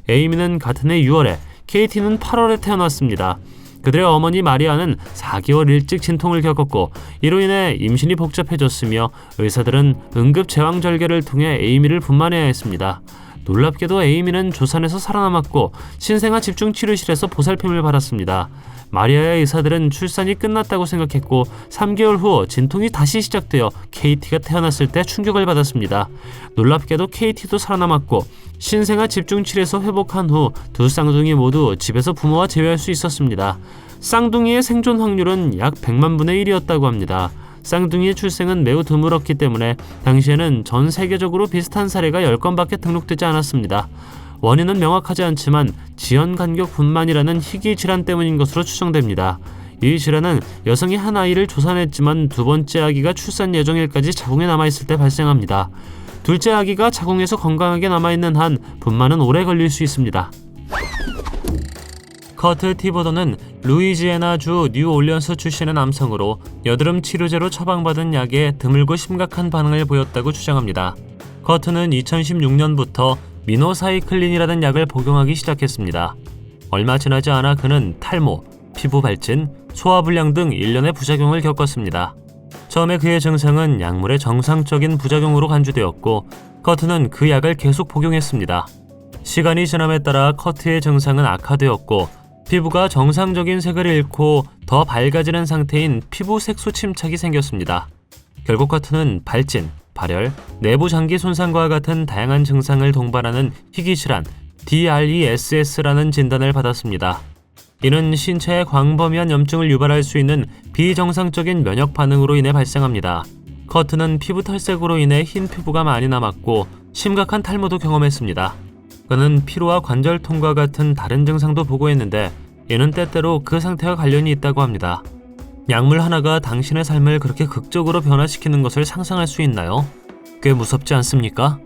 에이미는 같은 해 6월에, 케이티는 8월에 태어났습니다. 그들의 어머니 마리아는 4개월 일찍 진통을 겪었고 이로 인해 임신이 복잡해졌으며 의사들은 응급 제왕절개를 통해 에이미를 분만해야 했습니다. 놀랍게도 에이미는 조산에서 살아남았고 신생아 집중치료실에서 보살핌을 받았습니다. 마리아의 의사들은 출산이 끝났다고 생각했고 3개월 후 진통이 다시 시작되어 케이티가 태어났을 때 충격을 받았습니다. 놀랍게도 케이티도 살아남았고 신생아 집중치료에서 회복한 후 두 쌍둥이 모두 집에서 부모와 재회할 수 있었습니다. 쌍둥이의 생존 확률은 약 100만 분의 1이었다고 합니다. 쌍둥이의 출생은 매우 드물었기 때문에 당시에는 전 세계적으로 비슷한 사례가 10건밖에 등록되지 않았습니다. 원인은 명확하지 않지만 지연 간격 분만이라는 희귀 질환 때문인 것으로 추정됩니다. 이 질환은 여성이 한 아이를 조산했지만 두 번째 아기가 출산 예정일까지 자궁에 남아있을 때 발생합니다. 둘째 아기가 자궁에서 건강하게 남아있는 한 분만은 오래 걸릴 수 있습니다. 커트 티보더는 루이지애나주 뉴올리언스 출신의 남성으로 여드름 치료제로 처방받은 약에 드물고 심각한 반응을 보였다고 주장합니다. 커트는 2016년부터 미노사이클린이라는 약을 복용하기 시작했습니다. 얼마 지나지 않아 그는 탈모, 피부 발진, 소화불량 등 일련의 부작용을 겪었습니다. 처음에 그의 증상은 약물의 정상적인 부작용으로 간주되었고 커트는 그 약을 계속 복용했습니다. 시간이 지남에 따라 커트의 증상은 악화되었고 피부가 정상적인 색을 잃고 더 밝아지는 상태인 피부 색소 침착이 생겼습니다. 결국 커트는 발진, 발열, 내부 장기 손상과 같은 다양한 증상을 동반하는 희귀 질환 DRESS라는 진단을 받았습니다. 이는 신체에 광범위한 염증을 유발할 수 있는 비정상적인 면역 반응으로 인해 발생합니다. 커트는 피부 탈색으로 인해 흰 피부가 많이 남았고 심각한 탈모도 경험했습니다. 그는 피로와 관절통과 같은 다른 증상도 보고했는데 이는 때때로 그 상태와 관련이 있다고 합니다. 약물 하나가 당신의 삶을 그렇게 극적으로 변화시키는 것을 상상할 수 있나요? 꽤 무섭지 않습니까?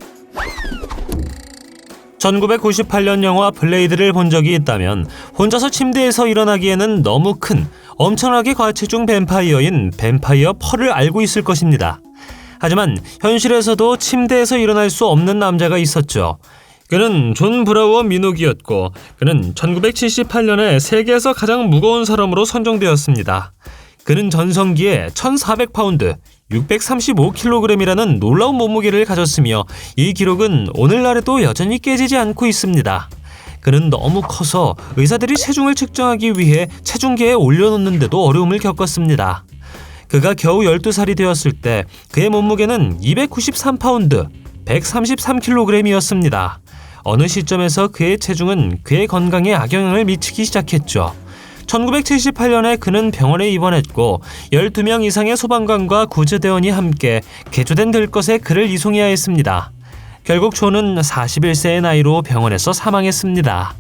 1998년 영화 블레이드를 본 적이 있다면 혼자서 침대에서 일어나기에는 너무 큰 엄청나게 과체중 뱀파이어인 뱀파이어 펄을 알고 있을 것입니다. 하지만 현실에서도 침대에서 일어날 수 없는 남자가 있었죠. 그는 존 브라우어 미노기였고 그는 1978년에 세계에서 가장 무거운 사람으로 선정되었습니다. 그는 전성기에 1400파운드, 635kg이라는 놀라운 몸무게를 가졌으며 이 기록은 오늘날에도 여전히 깨지지 않고 있습니다. 그는 너무 커서 의사들이 체중을 측정하기 위해 체중계에 올려놓는데도 어려움을 겪었습니다. 그가 겨우 12살이 되었을 때 그의 몸무게는 293파운드, 133kg이었습니다. 어느 시점에서 그의 체중은 그의 건강에 악영향을 미치기 시작했죠. 1978년에 그는 병원에 입원했고 12명 이상의 소방관과 구조대원이 함께 개조된 들것에 그를 이송해야 했습니다. 결국 존은 41세의 나이로 병원에서 사망했습니다.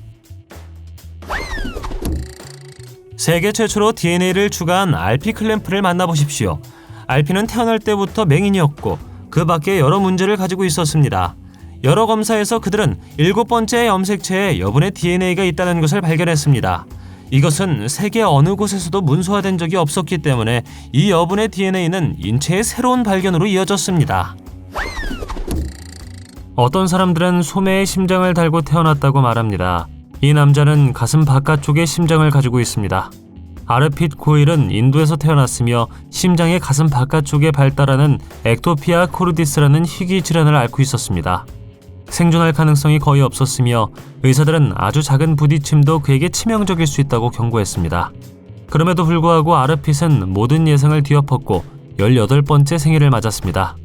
세계 최초로 DNA를 추가한 알피 클램프를 만나보십시오. 알피는 태어날 때부터 맹인이었고 그 밖에 여러 문제를 가지고 있었습니다. 여러 검사에서 그들은 7번째 염색체에 여분의 DNA가 있다는 것을 발견했습니다. 이것은 세계 어느 곳에서도 문서화된 적이 없었기 때문에 이 여분의 DNA는 인체의 새로운 발견으로 이어졌습니다. 어떤 사람들은 소매에 심장을 달고 태어났다고 말합니다. 이 남자는 가슴 바깥쪽에 심장을 가지고 있습니다. 아르핏 고일은 인도에서 태어났으며 심장의 가슴 바깥쪽에 발달하는 액토피아 코르디스라는 희귀 질환을 앓고 있었습니다. 생존할 가능성이 거의 없었으며 의사들은 아주 작은 부딪힘도 그에게 치명적일 수 있다고 경고했습니다. 그럼에도 불구하고 아르핏은 모든 예상을 뒤엎었고 18번째 생일을 맞았습니다.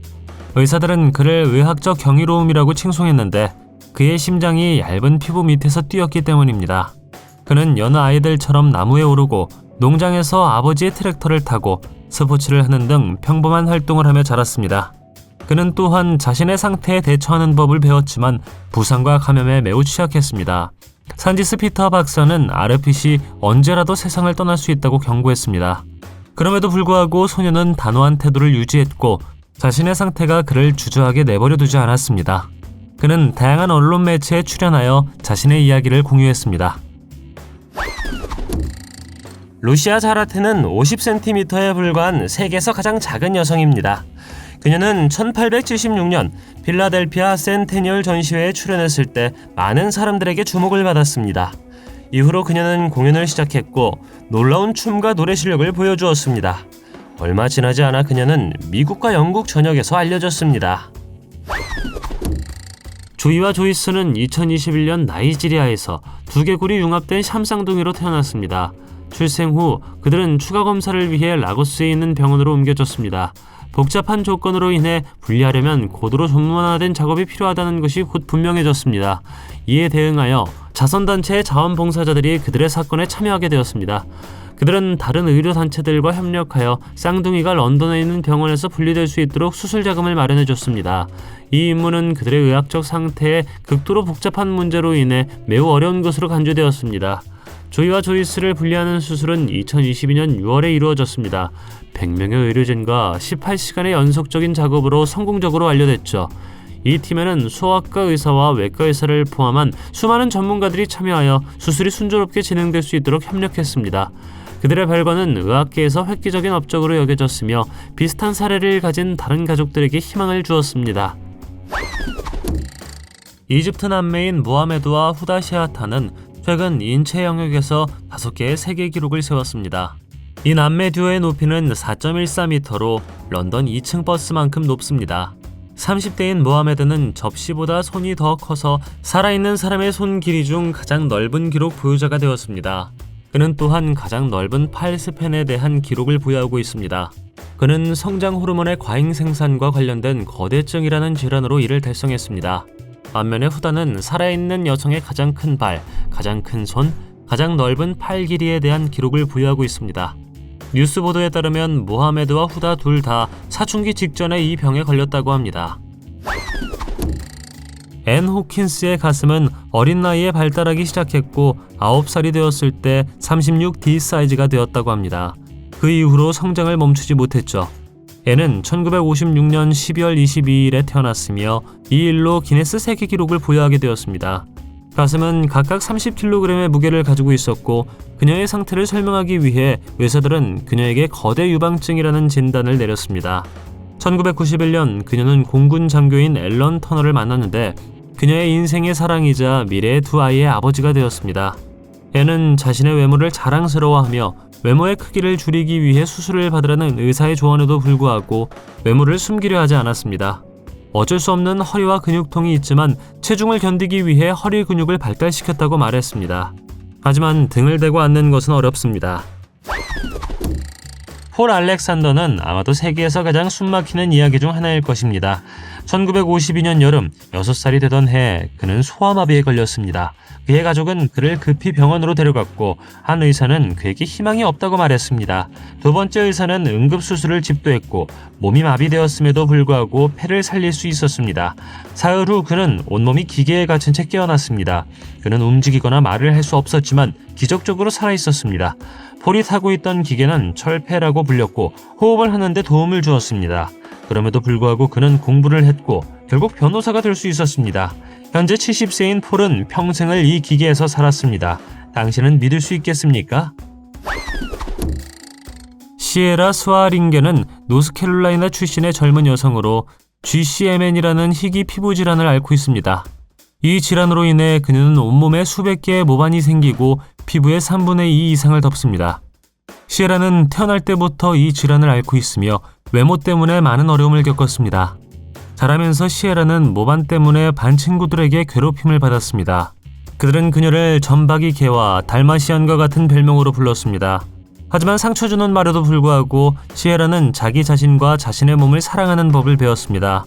의사들은 그를 의학적 경이로움이라고 칭송했는데 그의 심장이 얇은 피부 밑에서 뛰었기 때문입니다. 그는 여느 아이들처럼 나무에 오르고 농장에서 아버지의 트랙터를 타고 스포츠를 하는 등 평범한 활동을 하며 자랐습니다. 그는 또한 자신의 상태에 대처하는 법을 배웠지만 부상과 감염에 매우 취약했습니다. 산지스 피터 박사는 아르핏이 언제라도 세상을 떠날 수 있다고 경고했습니다. 그럼에도 불구하고 소녀는 단호한 태도를 유지했고 자신의 상태가 그를 주저하게 내버려 두지 않았습니다. 그는 다양한 언론 매체에 출연하여 자신의 이야기를 공유했습니다. 루시아 자라테는 50cm에 불과한 세계에서 가장 작은 여성입니다. 그녀는 1876년 필라델피아 센테니얼 전시회에 출연했을 때 많은 사람들에게 주목을 받았습니다. 이후로 그녀는 공연을 시작했고 놀라운 춤과 노래 실력을 보여주었습니다. 얼마 지나지 않아 그녀는 미국과 영국 전역에서 알려졌습니다. 조이와 조이스는 2021년 나이지리아에서 두 개골이 융합된 샴쌍둥이로 태어났습니다. 출생 후 그들은 추가 검사를 위해 라고스에 있는 병원으로 옮겨졌습니다. 복잡한 조건으로 인해 분리하려면 고도로 전문화된 작업이 필요하다는 것이 곧 분명해졌습니다. 이에 대응하여 자선단체의 자원봉사자들이 그들의 사건에 참여하게 되었습니다. 그들은 다른 의료단체들과 협력하여 쌍둥이가 런던에 있는 병원에서 분리될 수 있도록 수술 자금을 마련해줬습니다. 이 임무는 그들의 의학적 상태에 극도로 복잡한 문제로 인해 매우 어려운 것으로 간주되었습니다. 조이와 조이스를 분리하는 수술은 2022년 6월에 이루어졌습니다. 100명의 의료진과 18시간의 연속적인 작업으로 성공적으로 완료됐죠. 이 팀에는 소아과 의사와 외과 의사를 포함한 수많은 전문가들이 참여하여 수술이 순조롭게 진행될 수 있도록 협력했습니다. 그들의 결과는 의학계에서 획기적인 업적으로 여겨졌으며 비슷한 사례를 가진 다른 가족들에게 희망을 주었습니다. 이집트 남매인 무하메드와 후다시아타는 최근 인체 영역에서 5개의 세계 기록을 세웠습니다. 이 남매 듀오의 높이는 4.14m로 런던 2층 버스만큼 높습니다. 30대인 무하메드는 접시보다 손이 더 커서 살아있는 사람의 손 길이 중 가장 넓은 기록 보유자가 되었습니다. 그는 또한 가장 넓은 팔 스팬에 대한 기록을 보유하고 있습니다. 그는 성장 호르몬의 과잉 생산과 관련된 거대증이라는 질환으로 이를 달성했습니다. 반면에 후다는 살아있는 여성의 가장 큰 발, 가장 큰 손, 가장 넓은 팔 길이에 대한 기록을 부여하고 있습니다. 뉴스 보도에 따르면 모하메드와 후다 둘 다 사춘기 직전에 이 병에 걸렸다고 합니다. 앤 호킨스의 가슴은 어린 나이에 발달하기 시작했고 9살이 되었을 때 36D 사이즈가 되었다고 합니다. 그 이후로 성장을 멈추지 못했죠. 앤은 1956년 12월 22일에 태어났으며 이 일로 기네스 세계 기록을 부여하게 되었습니다. 가슴은 각각 30kg의 무게를 가지고 있었고 그녀의 상태를 설명하기 위해 의사들은 그녀에게 거대 유방증이라는 진단을 내렸습니다. 1991년 그녀는 공군 장교인 앨런 터너를 만났는데 그녀의 인생의 사랑이자 미래의 두 아이의 아버지가 되었습니다. 앤은 자신의 외모를 자랑스러워하며 외모의 크기를 줄이기 위해 수술을 받으라는 의사의 조언에도 불구하고 외모를 숨기려 하지 않았습니다. 어쩔 수 없는 허리와 근육통이 있지만 체중을 견디기 위해 허리 근육을 발달시켰다고 말했습니다. 하지만 등을 대고 앉는 것은 어렵습니다. 폴 알렉산더는 아마도 세계에서 가장 숨막히는 이야기 중 하나일 것입니다. 1952년 여름 6살이 되던 해 그는 소아마비에 걸렸습니다. 그의 가족은 그를 급히 병원으로 데려갔고 한 의사는 그에게 희망이 없다고 말했습니다. 두 번째 의사는 응급수술을 집도했고 몸이 마비되었음에도 불구하고 폐를 살릴 수 있었습니다. 사흘 후 그는 온몸이 기계에 갇힌 채 깨어났습니다. 그는 움직이거나 말을 할 수 없었지만 기적적으로 살아있었습니다. 폴이 타고 있던 기계는 철폐라고 불렸고 호흡을 하는데 도움을 주었습니다. 그럼에도 불구하고 그는 공부를 했고 결국 변호사가 될 수 있었습니다. 현재 70세인 폴은 평생을 이 기계에서 살았습니다. 당신은 믿을 수 있겠습니까? 시에라 스와링게는 노스캐롤라이나 출신의 젊은 여성으로 GCMN이라는 희귀 피부 질환을 앓고 있습니다. 이 질환으로 인해 그녀는 온몸에 수백 개의 모반이 생기고 피부의 3분의 2 이상을 덮습니다. 시에라는 태어날 때부터 이 질환을 앓고 있으며 외모 때문에 많은 어려움을 겪었습니다. 자라면서 시에라는 모반 때문에 반 친구들에게 괴롭힘을 받았습니다. 그들은 그녀를 점박이 개와 달마시안과 같은 별명으로 불렀습니다. 하지만 상처 주는 말에도 불구하고 시에라는 자기 자신과 자신의 몸을 사랑하는 법을 배웠습니다.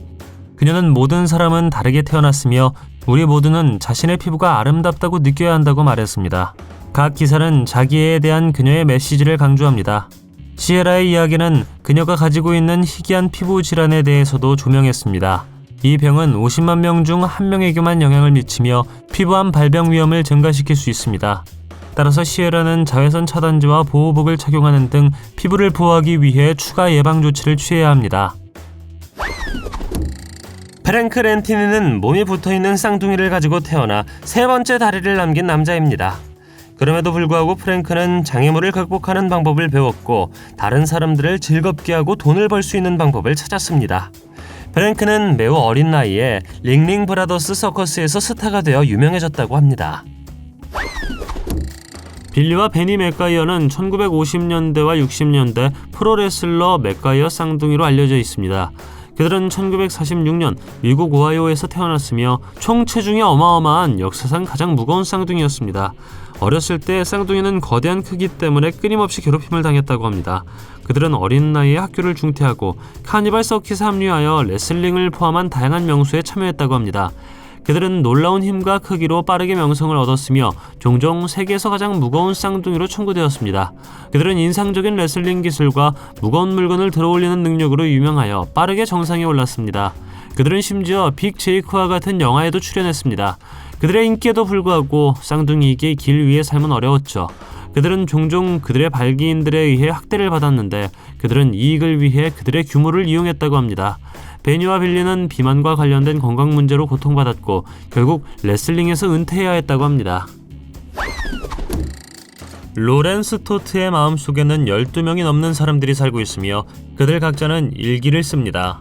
그녀는 모든 사람은 다르게 태어났으며 우리 모두는 자신의 피부가 아름답다고 느껴야 한다고 말했습니다. 각 기사는 자기애에 대한 그녀의 메시지를 강조합니다. 시에라의 이야기는 그녀가 가지고 있는 희귀한 피부 질환에 대해서도 조명했습니다. 이 병은 50만 명 중 1명에게만 영향을 미치며 피부암 발병 위험을 증가시킬 수 있습니다. 따라서 시에라는 자외선 차단제와 보호복을 착용하는 등 피부를 보호하기 위해 추가 예방 조치를 취해야 합니다. 프랭크 렌티니는 몸이 붙어있는 쌍둥이를 가지고 태어나 세 번째 다리를 남긴 남자입니다. 그럼에도 불구하고 프랭크는 장애물을 극복하는 방법을 배웠고 다른 사람들을 즐겁게 하고 돈을 벌 수 있는 방법을 찾았습니다. 프랭크는 매우 어린 나이에 링링 브라더스 서커스에서 스타가 되어 유명해졌다고 합니다. 빌리와 베니 맥가이어는 1950년대와 60년대 프로레슬러 맥가이어 쌍둥이로 알려져 있습니다. 그들은 1946년 미국 오하이오에서 태어났으며 총 체중이 어마어마한 역사상 가장 무거운 쌍둥이였습니다. 어렸을 때 쌍둥이는 거대한 크기 때문에 끊임없이 괴롭힘을 당했다고 합니다. 그들은 어린 나이에 학교를 중퇴하고 카니발 서킷에 합류하여 레슬링을 포함한 다양한 명수에 참여했다고 합니다. 그들은 놀라운 힘과 크기로 빠르게 명성을 얻었으며 종종 세계에서 가장 무거운 쌍둥이로 청구되었습니다. 그들은 인상적인 레슬링 기술과 무거운 물건을 들어올리는 능력으로 유명하여 빠르게 정상에 올랐습니다. 그들은 심지어 빅 제이크와 같은 영화에도 출연했습니다. 그들의 인기에도 불구하고 쌍둥이에게 길 위의 삶은 어려웠죠. 그들은 종종 그들의 발기인들에 의해 학대를 받았는데 그들은 이익을 위해 그들의 규모를 이용했다고 합니다. 베니와 빌리는 비만과 관련된 건강 문제로 고통받았고 결국 레슬링에서 은퇴해야 했다고 합니다. 로렌스 토트의 마음속에는 12명이 넘는 사람들이 살고 있으며 그들 각자는 일기를 씁니다.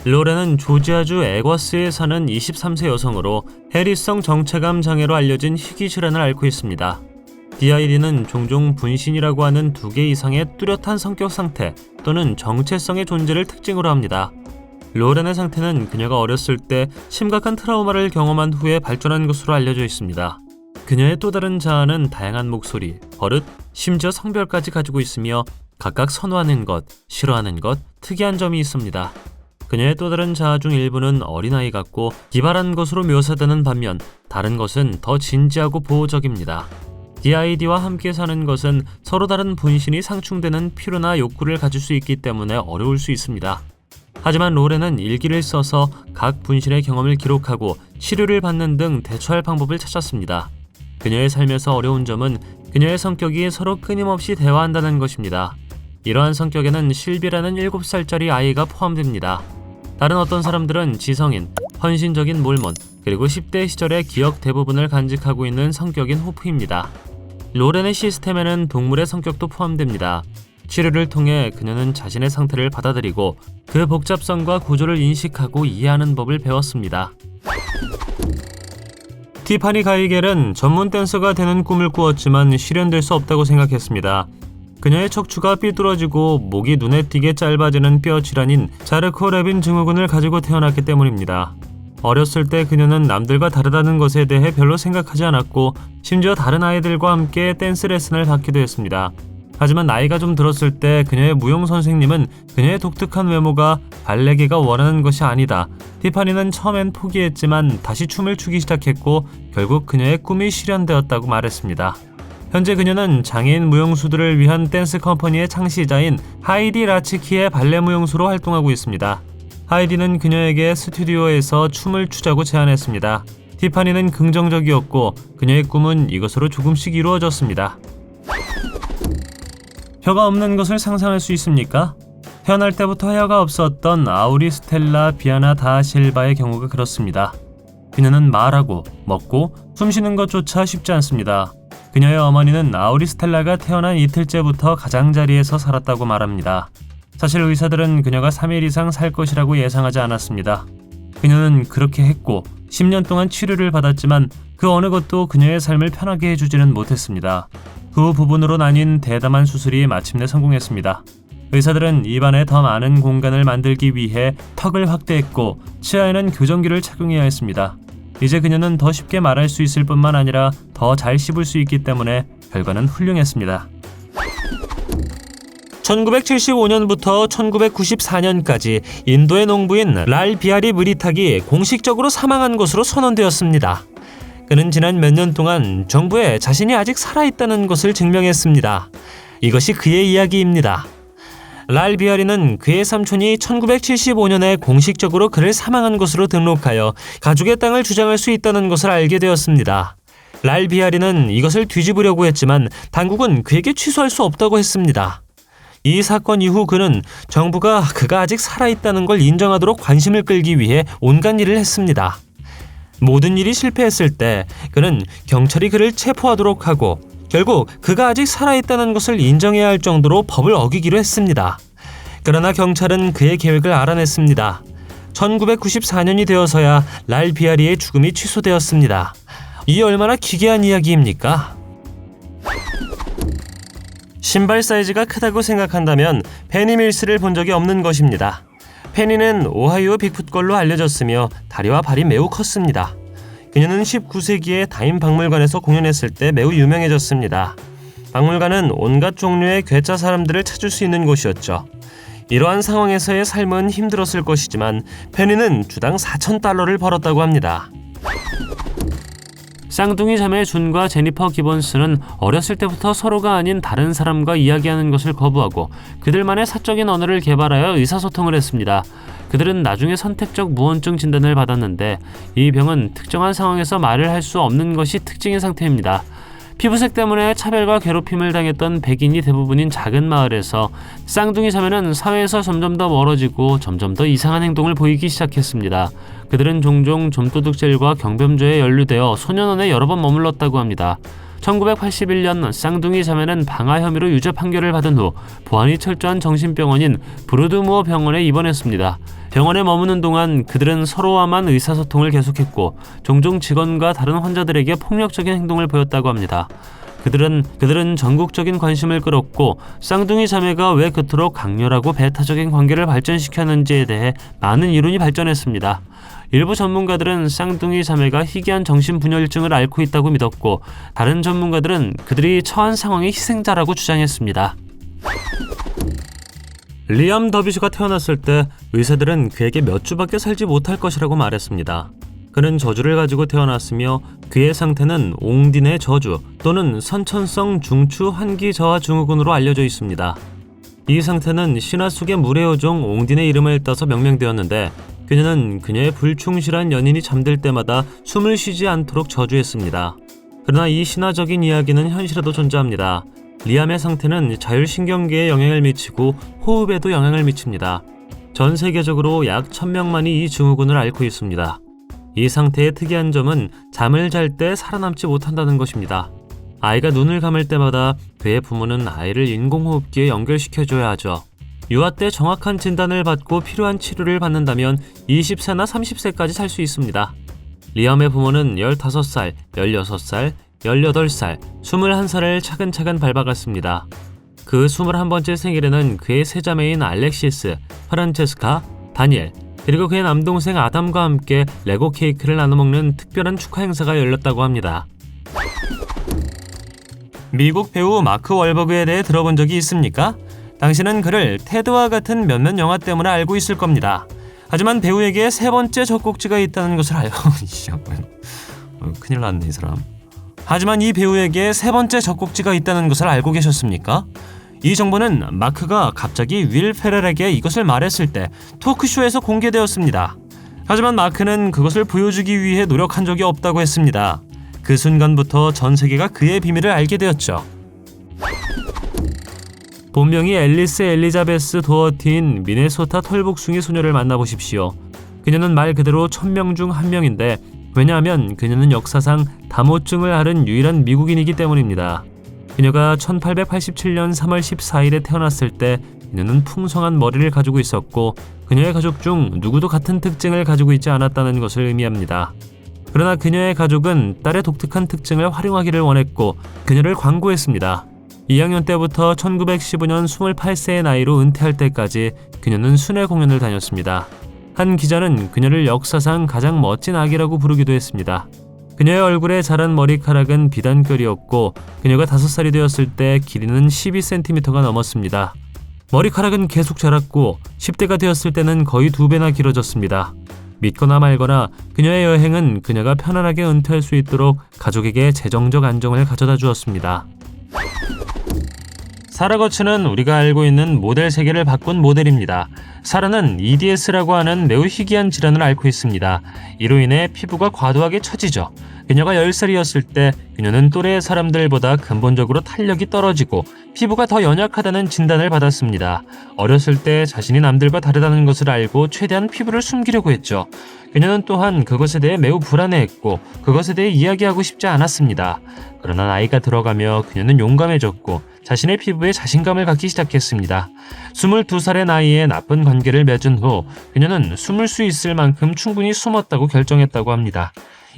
로렌은 조지아주 에거스에 사는 23세 여성으로 해리성 정체감 장애로 알려진 희귀 질환을 앓고 있습니다. DID는 종종 분신이라고 하는 2개 이상의 뚜렷한 성격 상태 또는 정체성의 존재를 특징으로 합니다. 로렌의 상태는 그녀가 어렸을 때 심각한 트라우마를 경험한 후에 발전한 것으로 알려져 있습니다. 그녀의 또 다른 자아는 다양한 목소리, 버릇, 심지어 성별까지 가지고 있으며 각각 선호하는 것, 싫어하는 것, 특이한 점이 있습니다. 그녀의 또 다른 자아 중 일부는 어린아이 같고 기발한 것으로 묘사되는 반면 다른 것은 더 진지하고 보호적입니다. DID와 함께 사는 것은 서로 다른 분신이 상충되는 필요나 욕구를 가질 수 있기 때문에 어려울 수 있습니다. 하지만 로렌은 일기를 써서 각 분신의 경험을 기록하고 치료를 받는 등 대처할 방법을 찾았습니다. 그녀의 삶에서 어려운 점은 그녀의 성격이 서로 끊임없이 대화한다는 것입니다. 이러한 성격에는 실비라는 7살짜리 아이가 포함됩니다. 다른 어떤 사람들은 지성인, 헌신적인 몰몬, 그리고 10대 시절의 기억 대부분을 간직하고 있는 성격인 호프입니다. 로렌의 시스템에는 동물의 성격도 포함됩니다. 치료를 통해 그녀는 자신의 상태를 받아들이고 그 복잡성과 구조를 인식하고 이해하는 법을 배웠습니다. 티파니 가이겔은 전문 댄서가 되는 꿈을 꾸었지만 실현될 수 없다고 생각했습니다. 그녀의 척추가 삐뚤어지고 목이 눈에 띄게 짧아지는 뼈 질환인 자르코레빈 증후군을 가지고 태어났기 때문입니다. 어렸을 때 그녀는 남들과 다르다는 것에 대해 별로 생각하지 않았고 심지어 다른 아이들과 함께 댄스 레슨을 받기도 했습니다. 하지만 나이가 좀 들었을 때 그녀의 무용 선생님은 그녀의 독특한 외모가 발레계가 원하는 것이 아니다. 티파니는 처음엔 포기했지만 다시 춤을 추기 시작했고 결국 그녀의 꿈이 실현되었다고 말했습니다. 현재 그녀는 장애인 무용수들을 위한 댄스 컴퍼니의 창시자인 하이디 라치키의 발레 무용수로 활동하고 있습니다. 하이디는 그녀에게 스튜디오에서 춤을 추자고 제안했습니다. 티파니는 긍정적이었고 그녀의 꿈은 이것으로 조금씩 이루어졌습니다. 혀가 없는 것을 상상할 수 있습니까? 태어날 때부터 혀가 없었던 아우리스텔라 비아나 다 실바의 경우가 그렇습니다. 그녀는 말하고 먹고 숨쉬는 것조차 쉽지 않습니다. 그녀의 어머니는 아우리스텔라가 태어난 이틀째부터 가장자리에서 살았다고 말합니다. 사실 의사들은 그녀가 3일 이상 살 것이라고 예상하지 않았습니다. 그녀는 그렇게 했고 10년 동안 치료를 받았지만 그 어느 것도 그녀의 삶을 편하게 해주지는 못했습니다. 두 부분으로 나뉜 대담한 수술이 마침내 성공했습니다. 의사들은 입안에 더 많은 공간을 만들기 위해 턱을 확대했고 치아에는 교정기를 착용해야 했습니다. 이제 그녀는 더 쉽게 말할 수 있을 뿐만 아니라 더 잘 씹을 수 있기 때문에 결과는 훌륭했습니다. 1975년부터 1994년까지 인도의 농부인 랄 비하리 무리탁이 공식적으로 사망한 것으로 선언되었습니다. 그는 지난 몇 년 동안 정부에 자신이 아직 살아있다는 것을 증명했습니다. 이것이 그의 이야기입니다. 랄 비하리는 그의 삼촌이 1975년에 공식적으로 그를 사망한 것으로 등록하여 가족의 땅을 주장할 수 있다는 것을 알게 되었습니다. 랄 비하리는 이것을 뒤집으려고 했지만 당국은 그에게 취소할 수 없다고 했습니다. 이 사건 이후 그는 정부가 그가 아직 살아있다는 걸 인정하도록 관심을 끌기 위해 온갖 일을 했습니다. 모든 일이 실패했을 때 그는 경찰이 그를 체포하도록 하고 결국 그가 아직 살아있다는 것을 인정해야 할 정도로 법을 어기기로 했습니다. 그러나 경찰은 그의 계획을 알아냈습니다. 1994년이 되어서야 랄 비하리의 죽음이 취소되었습니다. 이 얼마나 기괴한 이야기입니까? 신발 사이즈가 크다고 생각한다면 페니 밀스를 본 적이 없는 것입니다. 페니는 오하이오 빅풋걸로 알려졌으며 다리와 발이 매우 컸습니다. 그녀는 19세기에 다임 박물관에서 공연했을 때 매우 유명해졌습니다. 박물관은 온갖 종류의 괴짜 사람들을 찾을 수 있는 곳이었죠. 이러한 상황에서의 삶은 힘들었을 것이지만 페니는 주당 $4,000를 벌었다고 합니다. 쌍둥이 자매 준과 제니퍼 기본스는 어렸을 때부터 서로가 아닌 다른 사람과 이야기하는 것을 거부하고 그들만의 사적인 언어를 개발하여 의사소통을 했습니다. 그들은 나중에 선택적 무언증 진단을 받았는데 이 병은 특정한 상황에서 말을 할 수 없는 것이 특징인 상태입니다. 피부색 때문에 차별과 괴롭힘을 당했던 백인이 대부분인 작은 마을에서 쌍둥이 자매는 사회에서 점점 더 멀어지고 점점 더 이상한 행동을 보이기 시작했습니다. 그들은 종종 좀도둑질과 경범죄에 연루되어 소년원에 여러 번 머물렀다고 합니다. 1981년 쌍둥이 자매는 방화 혐의로 유죄 판결을 받은 후 보안이 철저한 정신병원인 브루드무어 병원에 입원했습니다. 병원에 머무는 동안 그들은 서로와만 의사소통을 계속했고 종종 직원과 다른 환자들에게 폭력적인 행동을 보였다고 합니다. 그들은 전국적인 관심을 끌었고 쌍둥이 자매가 왜 그토록 강렬하고 배타적인 관계를 발전시켰는지에 대해 많은 이론이 발전했습니다. 일부 전문가들은 쌍둥이 자매가 희귀한 정신분열증을 앓고 있다고 믿었고 다른 전문가들은 그들이 처한 상황의 희생자라고 주장했습니다. 리암 더비슈가 태어났을 때 의사들은 그에게 몇 주밖에 살지 못할 것이라고 말했습니다. 그는 저주를 가지고 태어났으며 그의 상태는 옹딘의 저주 또는 선천성 중추 환기 저하 증후군으로 알려져 있습니다. 이 상태는 신화 속의 물의 요정 옹딘의 이름을 따서 명명되었는데 그녀는 그녀의 불충실한 연인이 잠들 때마다 숨을 쉬지 않도록 저주했습니다. 그러나 이 신화적인 이야기는 현실에도 존재합니다. 리암의 상태는 자율신경계에 영향을 미치고 호흡에도 영향을 미칩니다. 전 세계적으로 약 1000명만이 이 증후군을 앓고 있습니다. 이 상태의 특이한 점은 잠을 잘 때 살아남지 못한다는 것입니다. 아이가 눈을 감을 때마다 그의 부모는 아이를 인공호흡기에 연결시켜줘야 하죠. 유아 때 정확한 진단을 받고 필요한 치료를 받는다면 20세나 30세까지 살 수 있습니다. 리암의 부모는 15살, 16살, 18살, 21살을 차근차근 밟아갔습니다. 그 21번째 생일에는 그의 세자매인 알렉시스, 프란체스카, 다니엘, 그리고 그의 남동생 아담과 함께 레고 케이크를 나눠 먹는 특별한 축하 행사가 열렸다고 합니다. 미국 배우 마크 월버그에 대해 들어본 적이 있습니까? 당신은 그를 테드와 같은 몇몇 영화 때문에 알고 있을 겁니다. 하지만 배우에게 세 번째 젖꼭지가 있다는 것을 알고 큰일 났네 이 사람. 하지만 이 배우에게 세 번째 젖꼭지가 있다는 것을 알고 계셨습니까? 이 정보는 마크가 갑자기 윌 페렐에게 이것을 말했을 때 토크쇼에서 공개되었습니다. 하지만 마크는 그것을 보여주기 위해 노력한 적이 없다고 했습니다. 그 순간부터 전 세계가 그의 비밀을 알게 되었죠. 본명이 앨리스 엘리자베스 도어티인 미네소타 털복숭이 소녀를 만나보십시오. 그녀는 말 그대로 1000명 중 한 명인데 왜냐하면 그녀는 역사상 다모증을 앓은 유일한 미국인이기 때문입니다. 그녀가 1887년 3월 14일에 태어났을 때 그녀는 풍성한 머리를 가지고 있었고 그녀의 가족 중 누구도 같은 특징을 가지고 있지 않았다는 것을 의미합니다. 그러나 그녀의 가족은 딸의 독특한 특징을 활용하기를 원했고 그녀를 광고했습니다. 2학년 때부터 1915년 28세의 나이로 은퇴할 때까지 그녀는 순회 공연을 다녔습니다. 한 기자는 그녀를 역사상 가장 멋진 아기라고 부르기도 했습니다. 그녀의 얼굴에 자란 머리카락은 비단결이었고 그녀가 5살이 되었을 때 길이는 12cm가 넘었습니다. 머리카락은 계속 자랐고 10대가 되었을 때는 거의 2배나 길어졌습니다. 믿거나 말거나 그녀의 여행은 그녀가 편안하게 은퇴할 수 있도록 가족에게 재정적 안정을 가져다 주었습니다. 사라 거츠는 우리가 알고 있는 모델 세계를 바꾼 모델입니다. 사라는 EDS라고 하는 매우 희귀한 질환을 앓고 있습니다. 이로 인해 피부가 과도하게 처지죠. 그녀가 10살이었을 때 그녀는 또래의 사람들보다 근본적으로 탄력이 떨어지고 피부가 더 연약하다는 진단을 받았습니다. 어렸을 때 자신이 남들과 다르다는 것을 알고 최대한 피부를 숨기려고 했죠. 그녀는 또한 그것에 대해 매우 불안해했고 그것에 대해 이야기하고 싶지 않았습니다. 그러나 나이가 들어가며 그녀는 용감해졌고 자신의 피부에 자신감을 갖기 시작했습니다. 22살의 나이에 나쁜 관계를 맺은 후 그녀는 숨을 수 있을 만큼 충분히 숨었다고 결정했다고 합니다.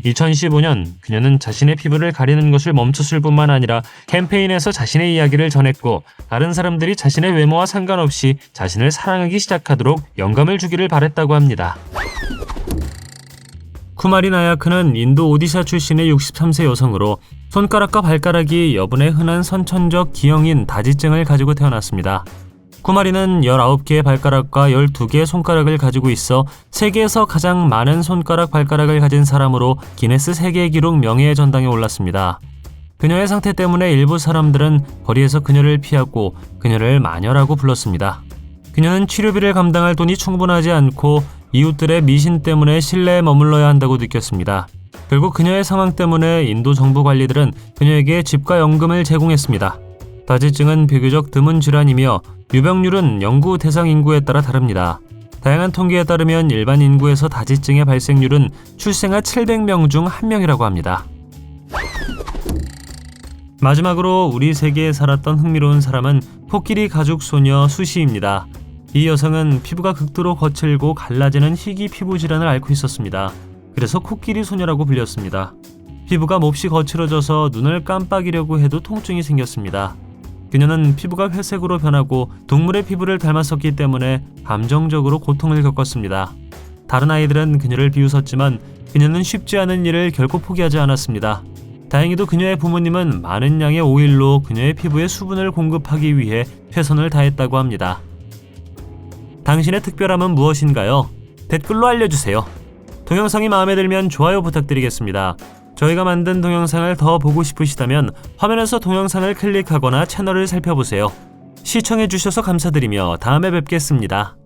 2015년 그녀는 자신의 피부를 가리는 것을 멈췄을 뿐만 아니라 캠페인에서 자신의 이야기를 전했고 다른 사람들이 자신의 외모와 상관없이 자신을 사랑하기 시작하도록 영감을 주기를 바랬다고 합니다. 쿠마리 나야크는 인도 오디샤 출신의 63세 여성으로 손가락과 발가락이 여분의 흔한 선천적 기형인 다지증을 가지고 태어났습니다. 쿠마리는 19개의 발가락과 12개의 손가락을 가지고 있어 세계에서 가장 많은 손가락 발가락을 가진 사람으로 기네스 세계 기록 명예의 전당에 올랐습니다. 그녀의 상태 때문에 일부 사람들은 거리에서 그녀를 피하고 그녀를 마녀라고 불렀습니다. 그녀는 치료비를 감당할 돈이 충분하지 않고 이웃들의 미신 때문에 실내에 머물러야 한다고 느꼈습니다. 결국 그녀의 상황 때문에 인도 정부 관리들은 그녀에게 집과 연금을 제공했습니다. 다지증은 비교적 드문 질환이며 유병률은 연구 대상 인구에 따라 다릅니다. 다양한 통계에 따르면 일반 인구에서 다지증의 발생률은 출생아 700명 중 1명이라고 합니다. 마지막으로 우리 세계에 살았던 흥미로운 사람은 코끼리 가죽 소녀 수시입니다. 이 여성은 피부가 극도로 거칠고 갈라지는 희귀 피부 질환을 앓고 있었습니다. 그래서 코끼리 소녀라고 불렸습니다. 피부가 몹시 거칠어져서 눈을 깜빡이려고 해도 통증이 생겼습니다. 그녀는 피부가 회색으로 변하고 동물의 피부를 닮았었기 때문에 감정적으로 고통을 겪었습니다. 다른 아이들은 그녀를 비웃었지만 그녀는 쉽지 않은 일을 결코 포기하지 않았습니다. 다행히도 그녀의 부모님은 많은 양의 오일로 그녀의 피부에 수분을 공급하기 위해 최선을 다했다고 합니다. 당신의 특별함은 무엇인가요? 댓글로 알려주세요. 동영상이 마음에 들면 좋아요 부탁드리겠습니다. 저희가 만든 동영상을 더 보고 싶으시다면 화면에서 동영상을 클릭하거나 채널을 살펴보세요. 시청해주셔서 감사드리며 다음에 뵙겠습니다.